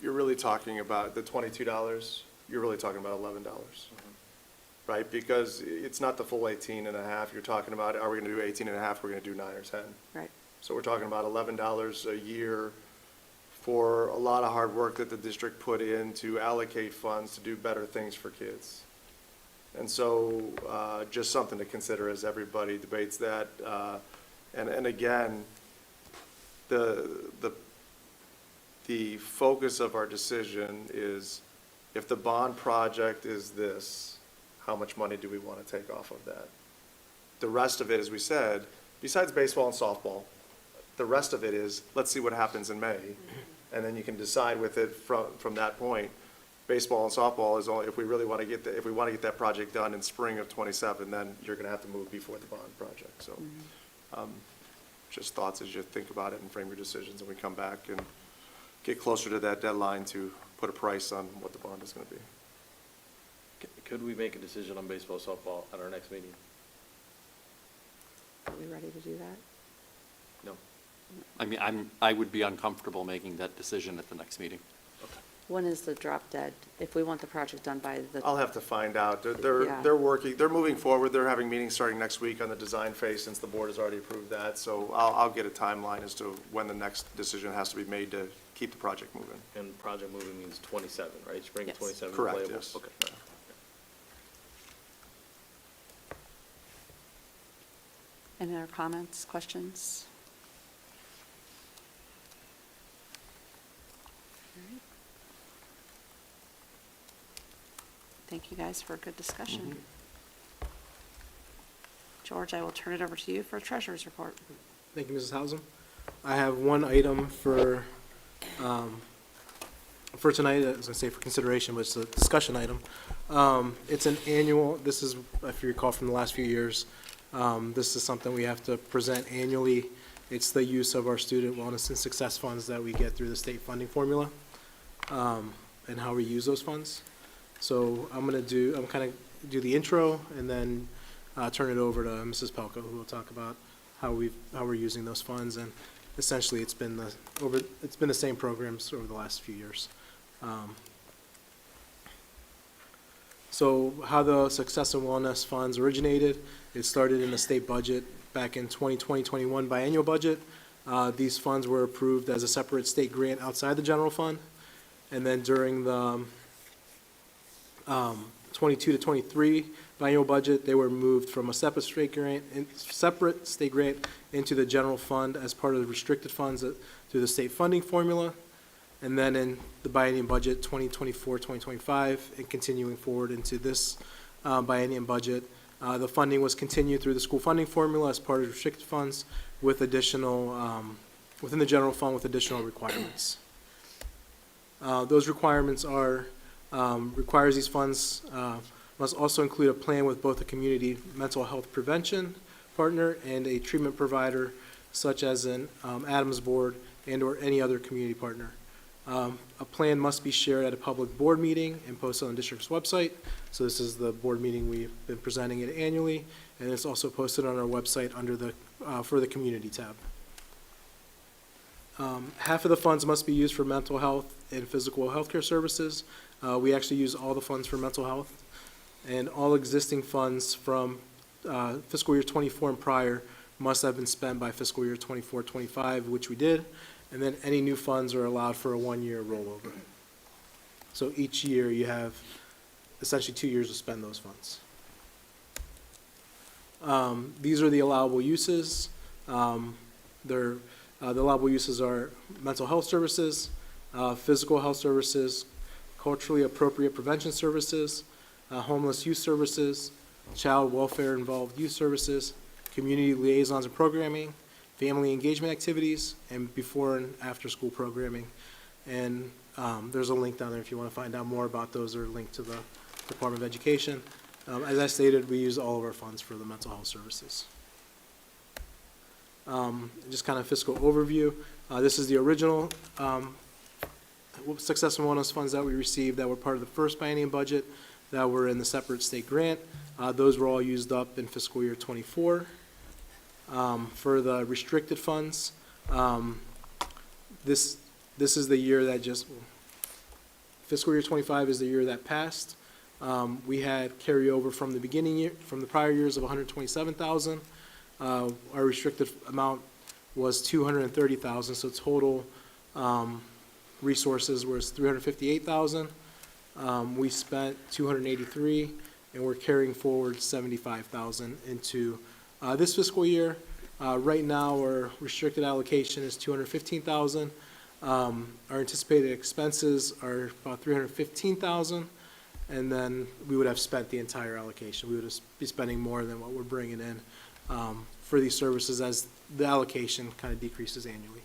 S3: You're really talking about the $22, you're really talking about $11, right? Because it's not the full 18 and a half. You're talking about, are we going to do 18 and a half, we're going to do 9 or 10.
S1: Right.
S3: So we're talking about $11 a year for a lot of hard work that the district put in to allocate funds to do better things for kids. And so, just something to consider as everybody debates that. And again, the focus of our decision is, if the bond project is this, how much money do we want to take off of that? The rest of it, as we said, besides baseball and softball, the rest of it is, let's see what happens in May. And then you can decide with it from that point. Baseball and softball is only, if we really want to get, if we want to get that project done in spring of '27, then you're going to have to move before the bond project. So, just thoughts as you think about it and frame your decisions, and we come back and get closer to that deadline to put a price on what the bond is going to be.
S8: Could we make a decision on baseball, softball at our next meeting?
S1: Are we ready to do that?
S8: No.
S10: I mean, I would be uncomfortable making that decision at the next meeting.
S1: When is the drop dead? If we want the project done by the,
S3: I'll have to find out.
S1: Yeah.
S3: They're working, they're moving forward. They're having meetings starting next week on the design phase, since the board has already approved that. So I'll get a timeline as to when the next decision has to be made to keep the project moving.
S8: And project moving means 27, right? Spring
S1: Yes.
S8: of 27
S3: Correct,
S8: playable?
S3: yes.
S8: Okay.
S1: any other comments, questions? All right. Thank you guys for a good discussion. George, I will turn it over to you for a treasurer's report.
S9: Thank you, Mrs. Hausum. I have one item for tonight, I was gonna say for consideration, but it's a discussion item. It's an annual, this is, if you recall from the last few years, this is something we have to present annually. It's the use of our student wellness and success funds that we get through the state funding formula, and how we use those funds. So I'm kind of do the intro and then turn it over to Mrs. Pelko, who will talk about how we're using those funds. And essentially, it's been the same programs over the last few years. So how the Success and Wellness Funds originated, it started in the state budget back in 2020-21 biannual budget. These funds were approved as a separate state grant outside the general fund. And then during the 22 to 23 biennial budget, they were moved from a separate state grant into the general fund as part of the restricted funds through the state funding formula. And then in the biennium budget 2024, 2025, and continuing forward into this biennium budget, the funding was continued through the school funding formula as part of restricted funds with additional, within the general fund with additional requirements. Those requirements are, requires these funds must also include a plan with both a community mental health prevention partner and a treatment provider such as an Adams board and or any other community partner. A plan must be shared at a public board meeting and posted on the district's website. So this is the board meeting, we've been presenting it annually, and it's also posted on our website under the, for the community tab. Half of the funds must be used for mental health and physical healthcare services. We actually use all the funds for mental health, and all existing funds from fiscal year 24 and prior must have been spent by fiscal year 24-25, which we did, and then any new funds are allowed for a one-year rollover. So each year you have essentially 2 years to spend those funds. These are the allowable uses. The allowable uses are mental health services, physical health services, culturally appropriate prevention services, homeless youth services, child welfare involved youth services, community liaisons and programming, family engagement activities, and before and after school programming. And there's a link down there if you want to find out more about those, or a link to the Department of Education. As I stated, we use all of our funds for the mental health services. Just kind of fiscal overview. This is the original successful bonus funds that we received that were part of the first biennium budget that were in the separate state grant. Those were all used up in fiscal year 24. For the restricted funds, this is the year that just, fiscal year 25 is the year that passed. We had carryover from the beginning year, from the prior years of 127,000. Our restricted amount was 230,000, so total resources was 358,000. We spent 283, and we're carrying forward 75,000 into this fiscal year. Right now, our restricted allocation is 215,000. Our anticipated expenses are about 315,000, and then we would have spent the entire allocation. We would be spending more than what we're bringing in for these services as the allocation kind of decreases annually.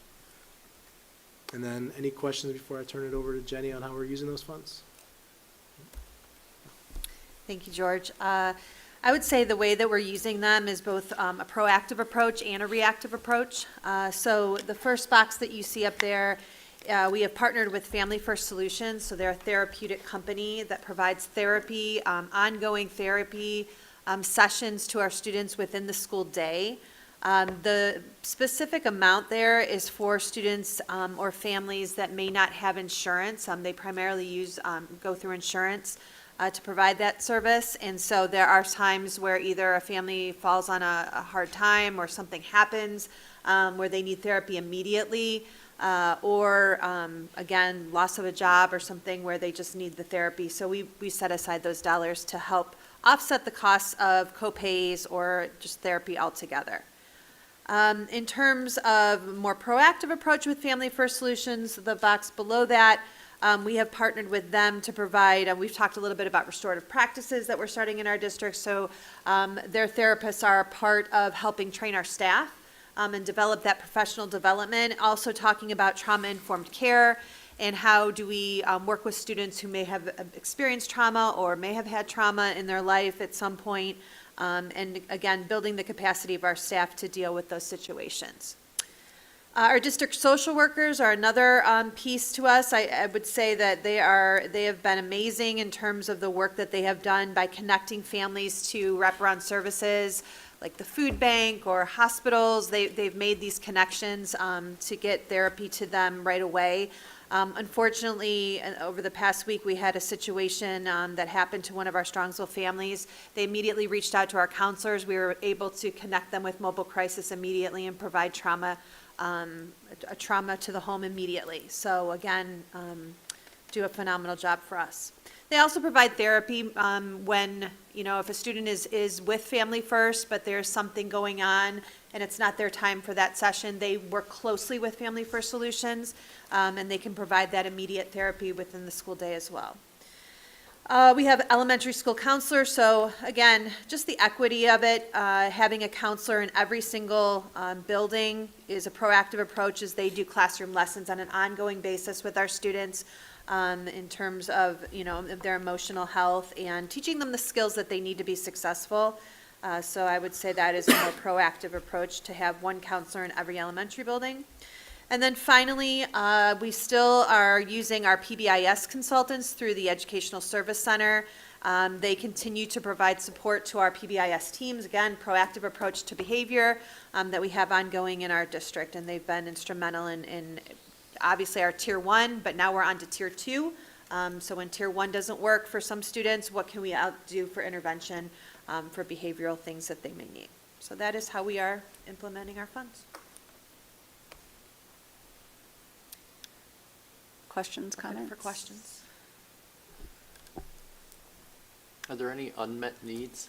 S9: And then any questions before I turn it over to Jenny on how we're using those funds?
S7: Thank you, George. I would say the way that we're using them is both a proactive approach and a reactive approach. So the first box that you see up there, we have partnered with Family First Solutions. So they're a therapeutic company that provides therapy, ongoing therapy sessions to our students within the school day. The specific amount there is for students or families that may not have insurance. They primarily go through insurance to provide that service. And so there are times where either a family falls on a hard time or something happens where they need therapy immediately, or again, loss of a job or something where they just need the therapy. So we set aside those dollars to help offset the costs of co-pays or just therapy altogether. In terms of more proactive approach with Family First Solutions, the box below that, we have partnered with them to provide, we've talked a little bit about restorative practices that we're starting in our district, so their therapists are a part of helping train our staff and develop that professional development, also talking about trauma-informed care and how do we work with students who may have experienced trauma or may have had trauma in their life at some point, and again, building the capacity of our staff to deal with those situations. Our district social workers are another piece to us. I would say that they have been amazing in terms of the work that they have done by connecting families to wraparound services like the food bank or hospitals. They've made these connections to get therapy to them right away. Unfortunately, over the past week, we had a situation that happened to one of our Strongsville families. They immediately reached out to our counselors. We were able to connect them with mobile crisis immediately and provide a trauma to the home immediately. So again, do a phenomenal job for us. They also provide therapy when, if a student is with Family First, but there's something going on and it's not their time for that session, they work closely with Family First Solutions, and they can provide that immediate therapy within the school day as well. We have elementary school counselors, so again, just the equity of it, having a counselor in every single building is a proactive approach as they do classroom lessons on an ongoing basis with our students in terms of, of their emotional health and teaching them the skills that they need to be successful. So I would say that is a more proactive approach to have one counselor in every elementary building. And then finally, we still are using our PBIS consultants through the Educational Service Center. They continue to provide support to our PBIS teams, again, proactive approach to behavior that we have ongoing in our district, and they've been instrumental in obviously our Tier 1, but now we're on to Tier 2. So when Tier 1 doesn't work for some students, what can we do for intervention for behavioral things that they may need? So that is how we are implementing our funds.
S1: Questions,
S7: Open
S1: comments?
S7: for questions.
S10: Are there any unmet needs?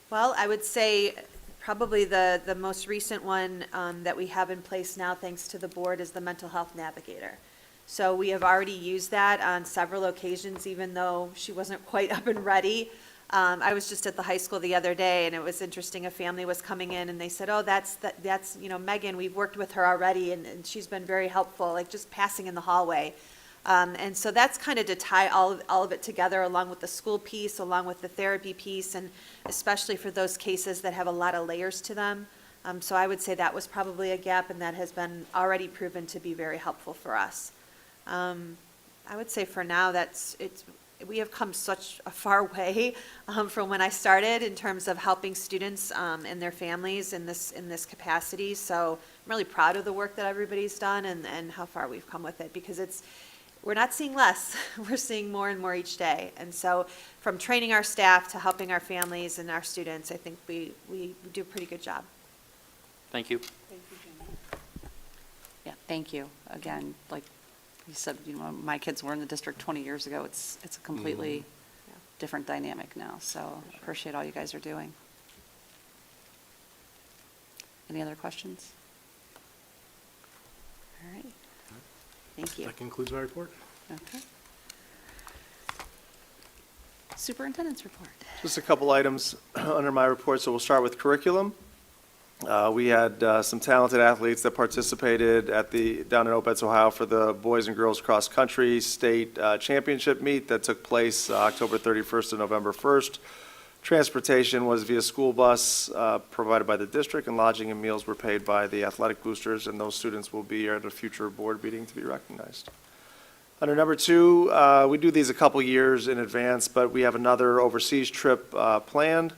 S7: Well, I would say probably the most recent one that we have in place now, thanks to the board, is the mental health navigator. So we have already used that on several occasions, even though she wasn't quite up and ready. I was just at the high school the other day, and it was interesting. A family was coming in, and they said, "Oh, that's Megan. We've worked with her already, and she's been very helpful, like just passing in the hallway." And so that's kind of to tie all of it together, along with the school piece, along with the therapy piece, and especially for those cases that have a lot of layers to them. So I would say that was probably a gap, and that has been already proven to be very helpful for us. I would say for now we have come such a far way from when I started in terms of helping students and their families in this capacity. So I'm really proud of the work that everybody's done and how far we've come with it, because we're not seeing less, we're seeing more and more each day. And so from training our staff to helping our families and our students, I think we do a pretty good job.
S10: Thank you.
S1: Yeah, thank you. Again, like you said, my kids were in the district 20 years ago. It's a completely different dynamic now, so appreciate all you guys are doing. Any other questions? All right. Thank you.
S9: That concludes my report.
S1: Okay. Superintendent's report.
S3: Just a couple items under my report, so we'll start with curriculum. We had some talented athletes that participated down in Opitz, Ohio for the boys and girls cross country state championship meet that took place October 31st to November 1st. Transportation was via school bus provided by the district, and lodging and meals were paid by the athletic boosters, and those students will be at a future board meeting to be recognized. Under number 2, we do these a couple years in advance, but we have another overseas trip planned.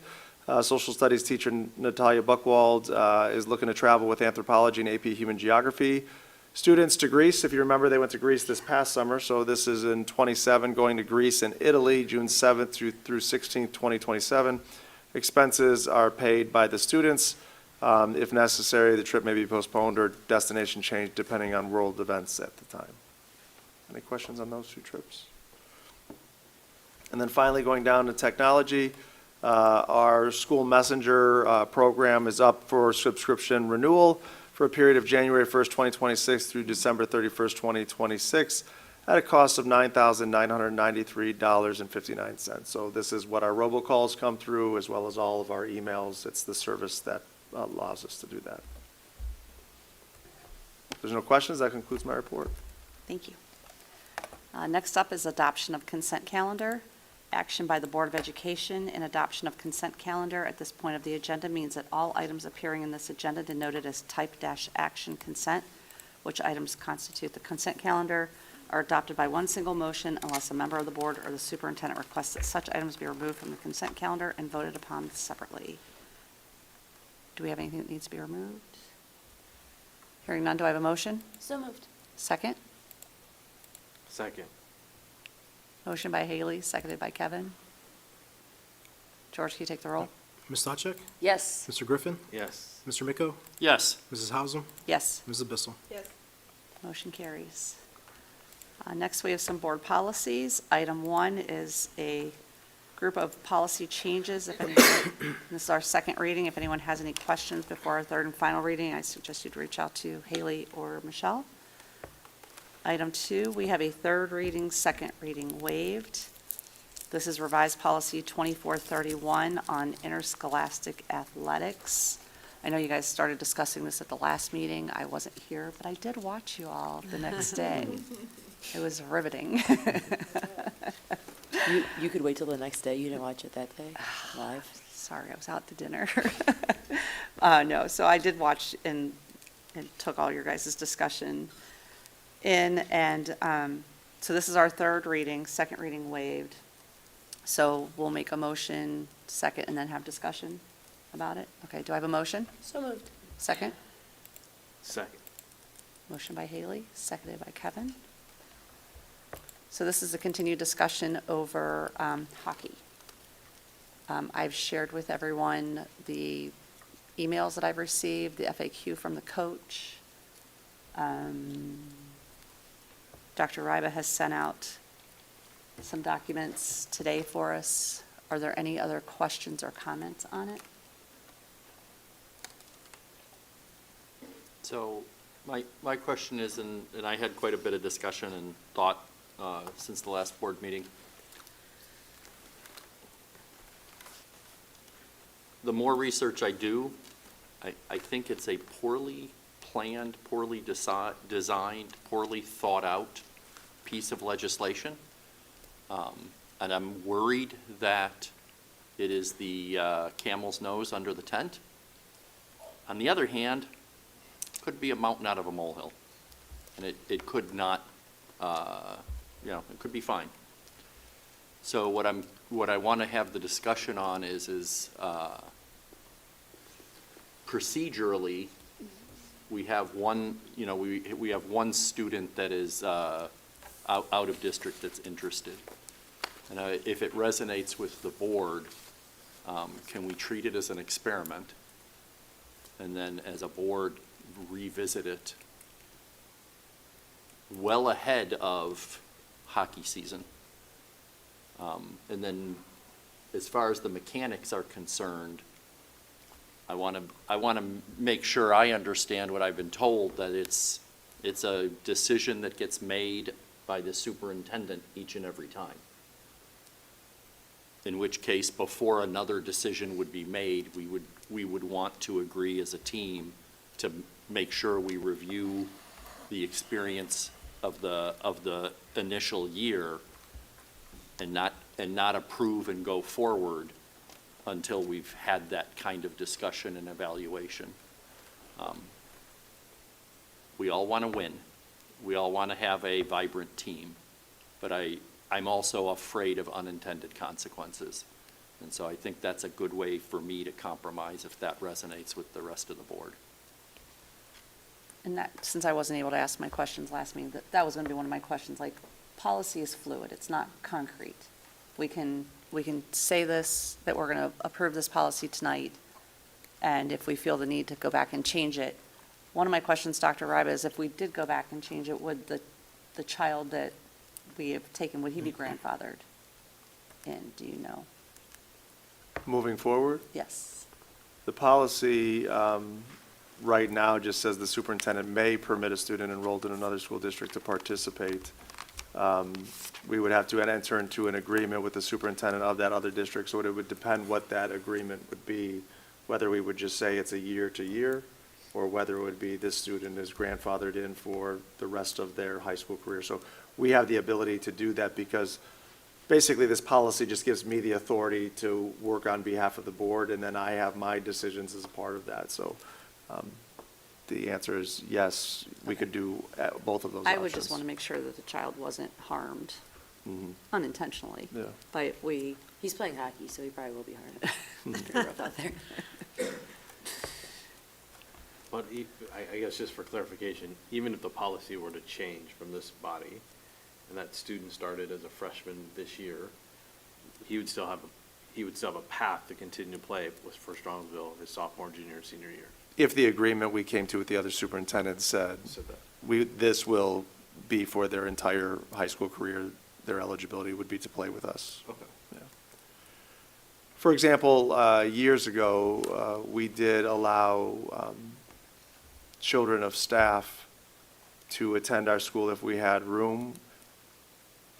S3: Social studies teacher Natalia Buchwald is looking to travel with anthropology and AP human geography students to Greece. If you remember, they went to Greece this past summer, so this is in 27, going to Greece and Italy, June 7th through 16th, 2027. Expenses are paid by the students. If necessary, the trip may be postponed or destination changed depending on world events at the time. Any questions on those 2 trips? And then finally, going down to technology, our school messenger program is up for subscription renewal for a period of January 1st, 2026 through December 31st, 2026 at a cost of $9,993.59. So this is what our robocalls come through, as well as all of our emails. It's the service that allows us to do that. If there's no questions, that concludes my report.
S1: Thank you. Next up is adoption of consent calendar. Action by the Board of Education in adoption of consent calendar at this point of the agenda means that all items appearing in this agenda denoted as type-action consent, which items constitute the consent calendar, are adopted by one single motion unless a member of the board or the superintendent requests that such items be removed from the consent calendar and voted upon separately. Do we have anything that needs to be removed? Hearing none, do I have a motion?
S4: So moved.
S1: Second?
S8: Second.
S1: Motion by Haley, seconded by Kevin. George, can you take the roll?
S9: Ms. Stavcek?
S4: Yes.
S9: Mr. Griffin?
S8: Yes.
S9: Mr. Miko?
S10: Yes.
S9: Mrs. Hausum?
S1: Yes.
S9: Mrs. Bissell?
S2: Yes.
S1: Motion carries. Next, we have some board policies. Item 1 is a group of policy changes. If anyone, this is our second reading. If anyone has any questions before our third and final reading, I suggest you'd reach out to Haley or Michelle. Item 2, we have a third reading, second reading waived. This is revised policy 2431 on interscholastic athletics. I know you guys started discussing this at the last meeting. I wasn't here, but I did watch you all the next day. It was riveting.
S4: You could wait till the next day. You didn't watch it that day live.
S1: Sorry, I was out to dinner. No, so I did watch and took all your guys' discussion in, and so this is our third reading, second reading waived. So we'll make a motion, second, and then have discussion about it. Okay, do I have a motion?
S4: So moved.
S1: Second?
S8: Second.
S1: Motion by Haley, seconded by Kevin. So this is a continued discussion over hockey. I've shared with everyone the emails that I've received, the FAQ from the coach. Dr. Ryba has sent out some documents today for us. Are there any other questions or comments on it?
S10: So my question is, and I had quite a bit of discussion and thought since the last board meeting. The more research I do, I think it's a poorly planned, poorly designed, poorly thought out piece of legislation. And I'm worried that it is the camel's nose under the tent. On the other hand, it could be a mountain out of a molehill. And it could not, it could be fine. So what I want to have the discussion on is procedurally, we have one, we have one student that is out of district that's interested. And if it resonates with the board, can we treat it as an experiment? And then as a board, revisit it well ahead of hockey season. And then as far as the mechanics are concerned, I want to make sure I understand what I've been told, that it's a decision that gets made by the superintendent each and every time. In which case, before another decision would be made, we would want to agree as a team to make sure we review the experience of the initial year and not approve and go forward until we've had that kind of discussion and evaluation. We all want to win. We all want to have a vibrant team, but I'm also afraid of unintended consequences. And so I think that's a good way for me to compromise if that resonates with the rest of the board.
S1: And that, since I wasn't able to ask my questions last meeting, that was going to be one of my questions, like, policy is fluid, it's not concrete. We can say this, that we're going to approve this policy tonight, and if we feel the need to go back and change it. One of my questions, Dr. Ryba, is if we did go back and change it, would the child that we have taken, would he be grandfathered in, do you know?
S3: Moving forward,
S1: Yes.
S3: the policy right now just says the superintendent may permit a student enrolled in another school district to participate. We would have to enter into an agreement with the superintendent of that other district, so it would depend what that agreement would be, whether we would just say it's a year to year, or whether it would be this student is grandfathered in for the rest of their high school career. So we have the ability to do that because basically this policy just gives me the authority to work on behalf of the board, and then I have my decisions as a part of that. So the answer is yes, we could do both of those
S1: I
S3: options.
S1: would just want to make sure that the child wasn't harmed
S3: Mhm.
S1: unintentionally.
S3: Yeah.
S1: But if we,
S4: He's playing hockey, so he probably will be hard. It's pretty rough out there.
S12: But I guess just for clarification, even if the policy were to change from this body, and that student started as a freshman this year, he would still have a path to continue to play for Strongsville his sophomore, junior, and senior year.
S3: If the agreement we came to with the other superintendent said,
S12: So that,
S3: be for their entire high school career. Their eligibility would be to play with us.
S8: Okay.
S3: Yeah. For example, years ago, we did allow children of staff to attend our school if we had room.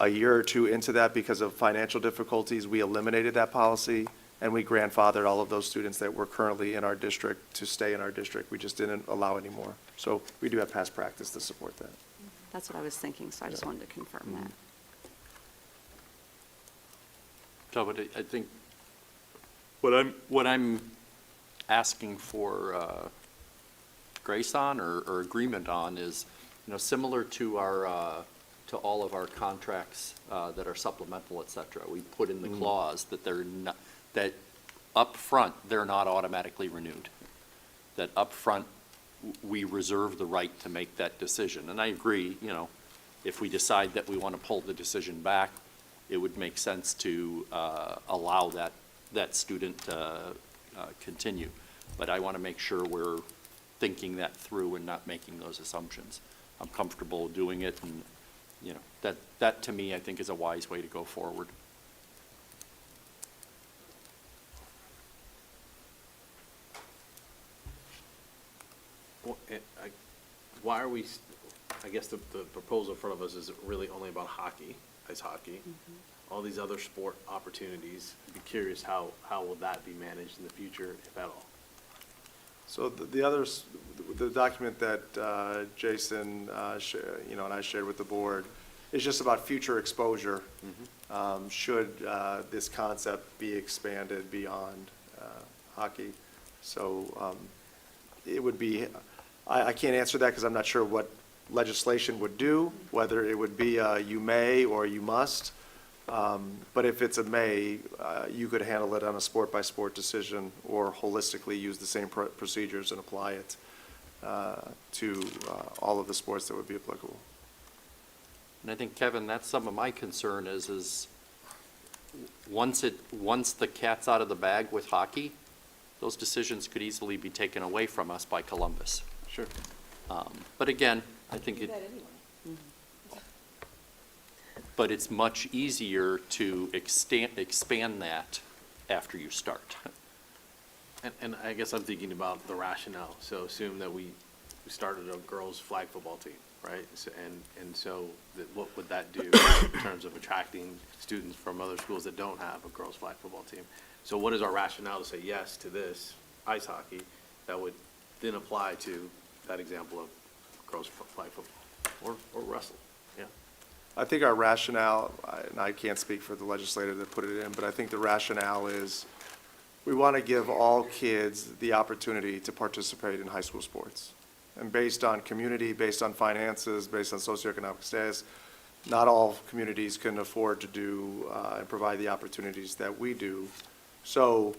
S3: A year or two into that, because of financial difficulties, we eliminated that policy, and we grandfathered all of those students that were currently in our district to stay in our district. We just didn't allow anymore. So we do have past practice to support that.
S1: That's what I was thinking, so I just wanted to confirm that.
S10: So, but I think what I'm asking for grace on or agreement on is, similar to our, to all of our contracts that are supplemental, et cetera. We put in the clause that they're not, that up front, they're not automatically renewed. That up front, we reserve the right to make that decision. And I agree, if we decide that we want to pull the decision back, it would make sense to allow that student to continue. But I want to make sure we're thinking that through and not making those assumptions. I'm comfortable doing it, and, that to me, I think is a wise way to go forward.
S12: Well, why are we, I guess the proposal in front of us is really only about hockey, ice hockey. All these other sport opportunities, I'd be curious how will that be managed in the future, if at all?
S3: So the document that Jason, and I shared with the board is just about future exposure. Should this concept be expanded beyond hockey. So it would be, I can't answer that because I'm not sure what legislation would do, whether it would be you may or you must. But if it's a may, you could handle it on a sport-by-sport decision or holistically use the same procedures and apply it to all of the sports that would be applicable.
S10: And I think, Kevin, that's some of my concern is once the cat's out of the bag with hockey, those decisions could easily be taken away from us by Columbus.
S12: Sure.
S10: But again, I think but it's much easier to expand that after you start.
S12: And I guess I'm thinking about the rationale. So assume that we started a girls' flag football team, right? And so what would that do in terms of attracting students from other schools that don't have a girls' flag football team? So what is our rationale to say yes to this ice hockey that would then apply to that example of girls' flag football or wrestle? Yeah.
S3: I think our rationale, and I can't speak for the legislator that put it in, but I think the rationale is we want to give all kids the opportunity to participate in high school sports. And based on community, based on finances, based on socioeconomic status, not all communities can afford to do and provide the opportunities that we do. So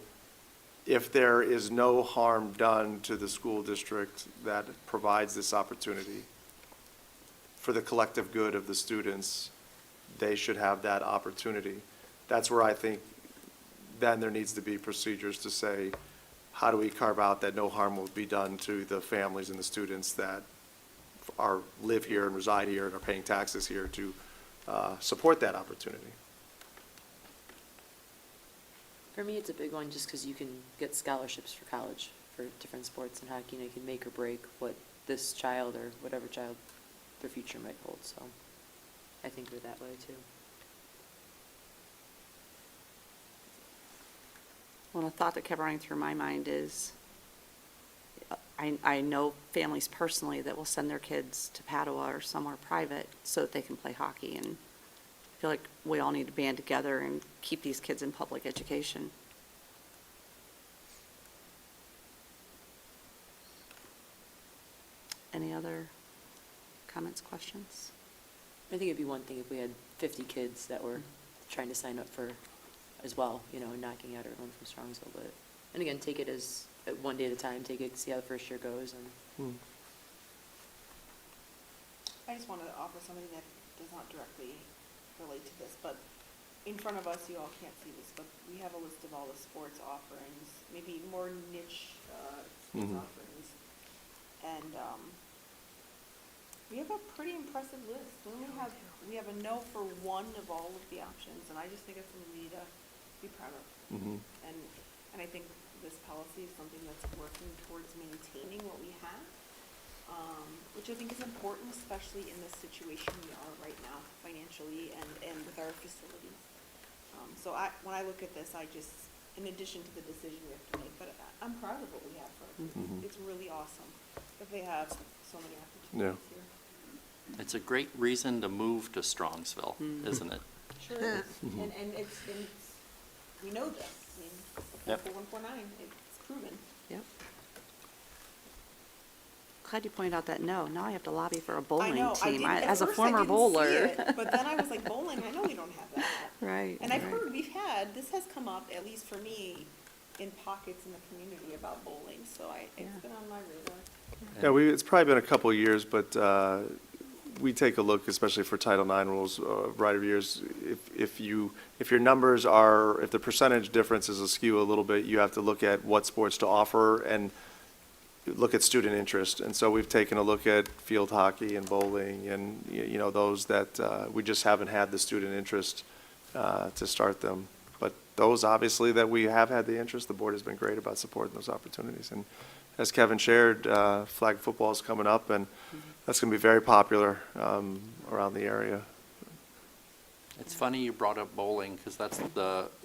S3: if there is no harm done to the school district that provides this opportunity, for the collective good of the students, they should have that opportunity. That's where I think then there needs to be procedures to say, how do we carve out that no harm will be done to the families and the students that live here and reside here and are paying taxes here to support that opportunity.
S4: For me, it's a big one just because you can get scholarships for college for different sports and hockey, and it can make or break what this child or whatever child their future might hold, so I think we're that way too.
S1: Well, a thought that kept running through my mind is, I know families personally that will send their kids to Padua or somewhere private so that they can play hockey, and I feel like we all need to band together and keep these kids in public education. Any other comments, questions?
S4: I think it'd be one thing if we had 50 kids that were trying to sign up for as well, knocking out everyone from Strongsville, but, and again, take it as one day at a time, see how the first year goes, and
S2: I just wanted to offer something that does not directly relate to this, but in front of us, you all can't see this, but we have a list of all the sports offerings, maybe more niche sports offerings. And We have a pretty impressive list. We have a no for one of all of the options, and I just think it's something we need to be proud of. And I think this policy is something that's working towards maintaining what we have, which I think is important, especially in this situation we are right now financially and with our facilities. So when I look at this, in addition to the decision we have to make, but I'm proud of what we have for our kids. It's really awesome that they have so many opportunities here.
S10: It's a great reason to move to Strongsville, isn't it?
S2: Sure is. And it's, we know this. I mean,
S10: Yep.
S2: 4149, it's proven.
S1: Yep. Glad you pointed out that no. Now I have to lobby for a bowling
S2: I know, I
S1: team.
S2: didn't, at
S1: As a
S2: first I
S1: former
S2: didn't see
S1: bowler.
S2: it, but then I was like, bowling, I know we don't have that.
S1: Right.
S2: And I've
S1: right.
S2: heard, this has come up, at least for me, in pockets in the community about bowling, so it's
S1: Yeah.
S2: been on my radar.
S3: Yeah, it's probably been a couple of years, but we take a look, especially for Title IX rules, a variety of years. If your numbers are, if the percentage difference is askew a little bit, you have to look at what sports to offer and look at student interest. And so we've taken a look at field hockey and bowling and, those that we just haven't had the student interest to start them. But those, obviously, that we have had the interest, the board has been great about supporting those opportunities. And as Kevin shared, flag football is coming up, and that's going to be very popular around the area.
S10: It's funny you brought up bowling, because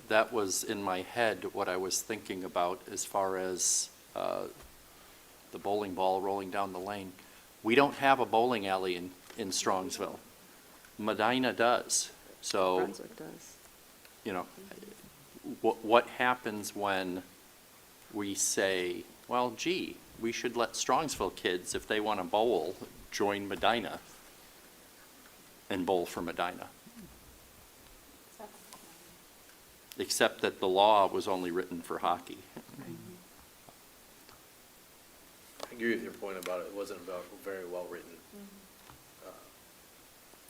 S10: that was in my head what I was thinking about as far as the bowling ball rolling down the lane. We don't have a bowling alley in Strongsville. Medina does. So,
S1: Brunswick does.
S10: what happens when we say, well, gee, we should let Strongsville kids, if they want to bowl, join Medina and bowl for Medina? Except that the law was only written for hockey.
S12: I agree with your point about it wasn't about a very well-written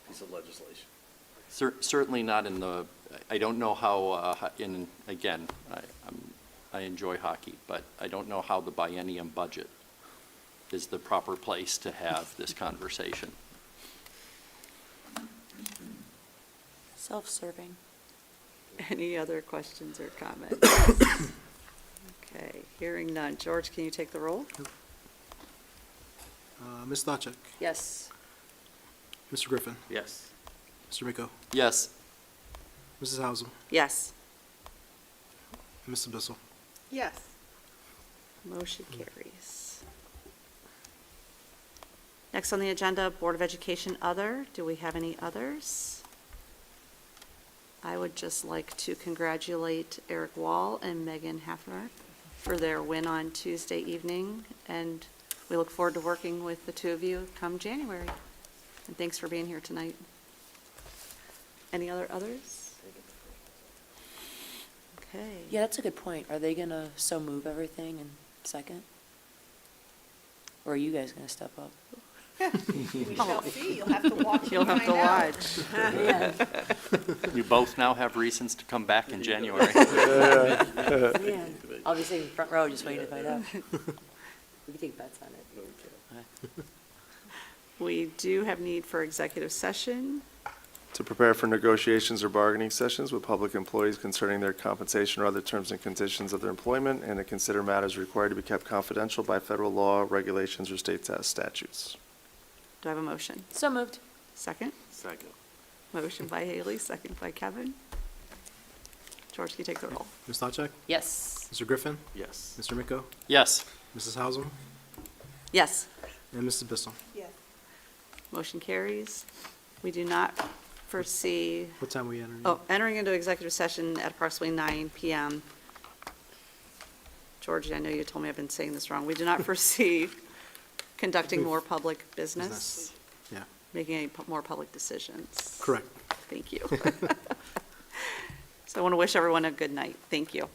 S12: piece of legislation.
S10: Certainly not in the, I don't know how, again, I enjoy hockey, but I don't know how the biennium budget is the proper place to have this conversation.
S4: Self-serving.
S1: Any other questions or comments? Okay, hearing none. George, can you take the roll?
S9: Ms. Stavcek,
S4: Yes.
S9: Mr. Griffin,
S12: Yes.
S9: Mr. Miko,
S10: Yes,
S9: Mrs. Hausum,
S1: Yes.
S9: and Mrs. Bissell.
S2: Yes.
S1: Motion carries. Next on the agenda, Board of Education Other. Do we have any others? I would just like to congratulate Eric Wall and Megan Hafner for their win on Tuesday evening, and we look forward to working with the two of you come January. And thanks for being here tonight. Any others? Okay.
S4: Yeah, that's a good point. Are they gonna so move everything in second? Or are you guys gonna step up?
S2: We shall see. You'll have to watch.
S1: You'll
S2: and
S1: have to
S2: find out.
S1: watch.
S10: you both now have reasons to come back in January.
S4: Yeah. I'll be sitting front row just waiting to find out. We can take bets on it.
S12: No, we can't.
S1: We do have need for executive session.
S3: To prepare for negotiations or bargaining sessions with public employees concerning their compensation or other terms and conditions of their employment, and to consider matters required to be kept confidential by federal law, regulations, or state statutes.
S1: Do I have a motion?
S4: So moved.
S1: Second?
S12: Second.
S1: Motion by Haley, second by Kevin. George, can you take the roll?
S9: Ms. Stavcek,
S4: Yes.
S9: Mr. Griffin,
S12: Yes.
S9: Mr. Miko,
S10: Yes.
S9: Mrs. Hausum,
S1: Yes.
S9: and Mrs. Bissell.
S2: Yes.
S1: Motion carries. We do not foresee,
S9: What time are we entering?
S1: entering into executive session at approximately 9 PM. George, I know you told me I've been saying this wrong. We do not foresee conducting more public business,
S9: Yeah,
S1: making any more public decisions.
S9: correct.
S1: Thank you. So I want to wish everyone a good night. Thank you.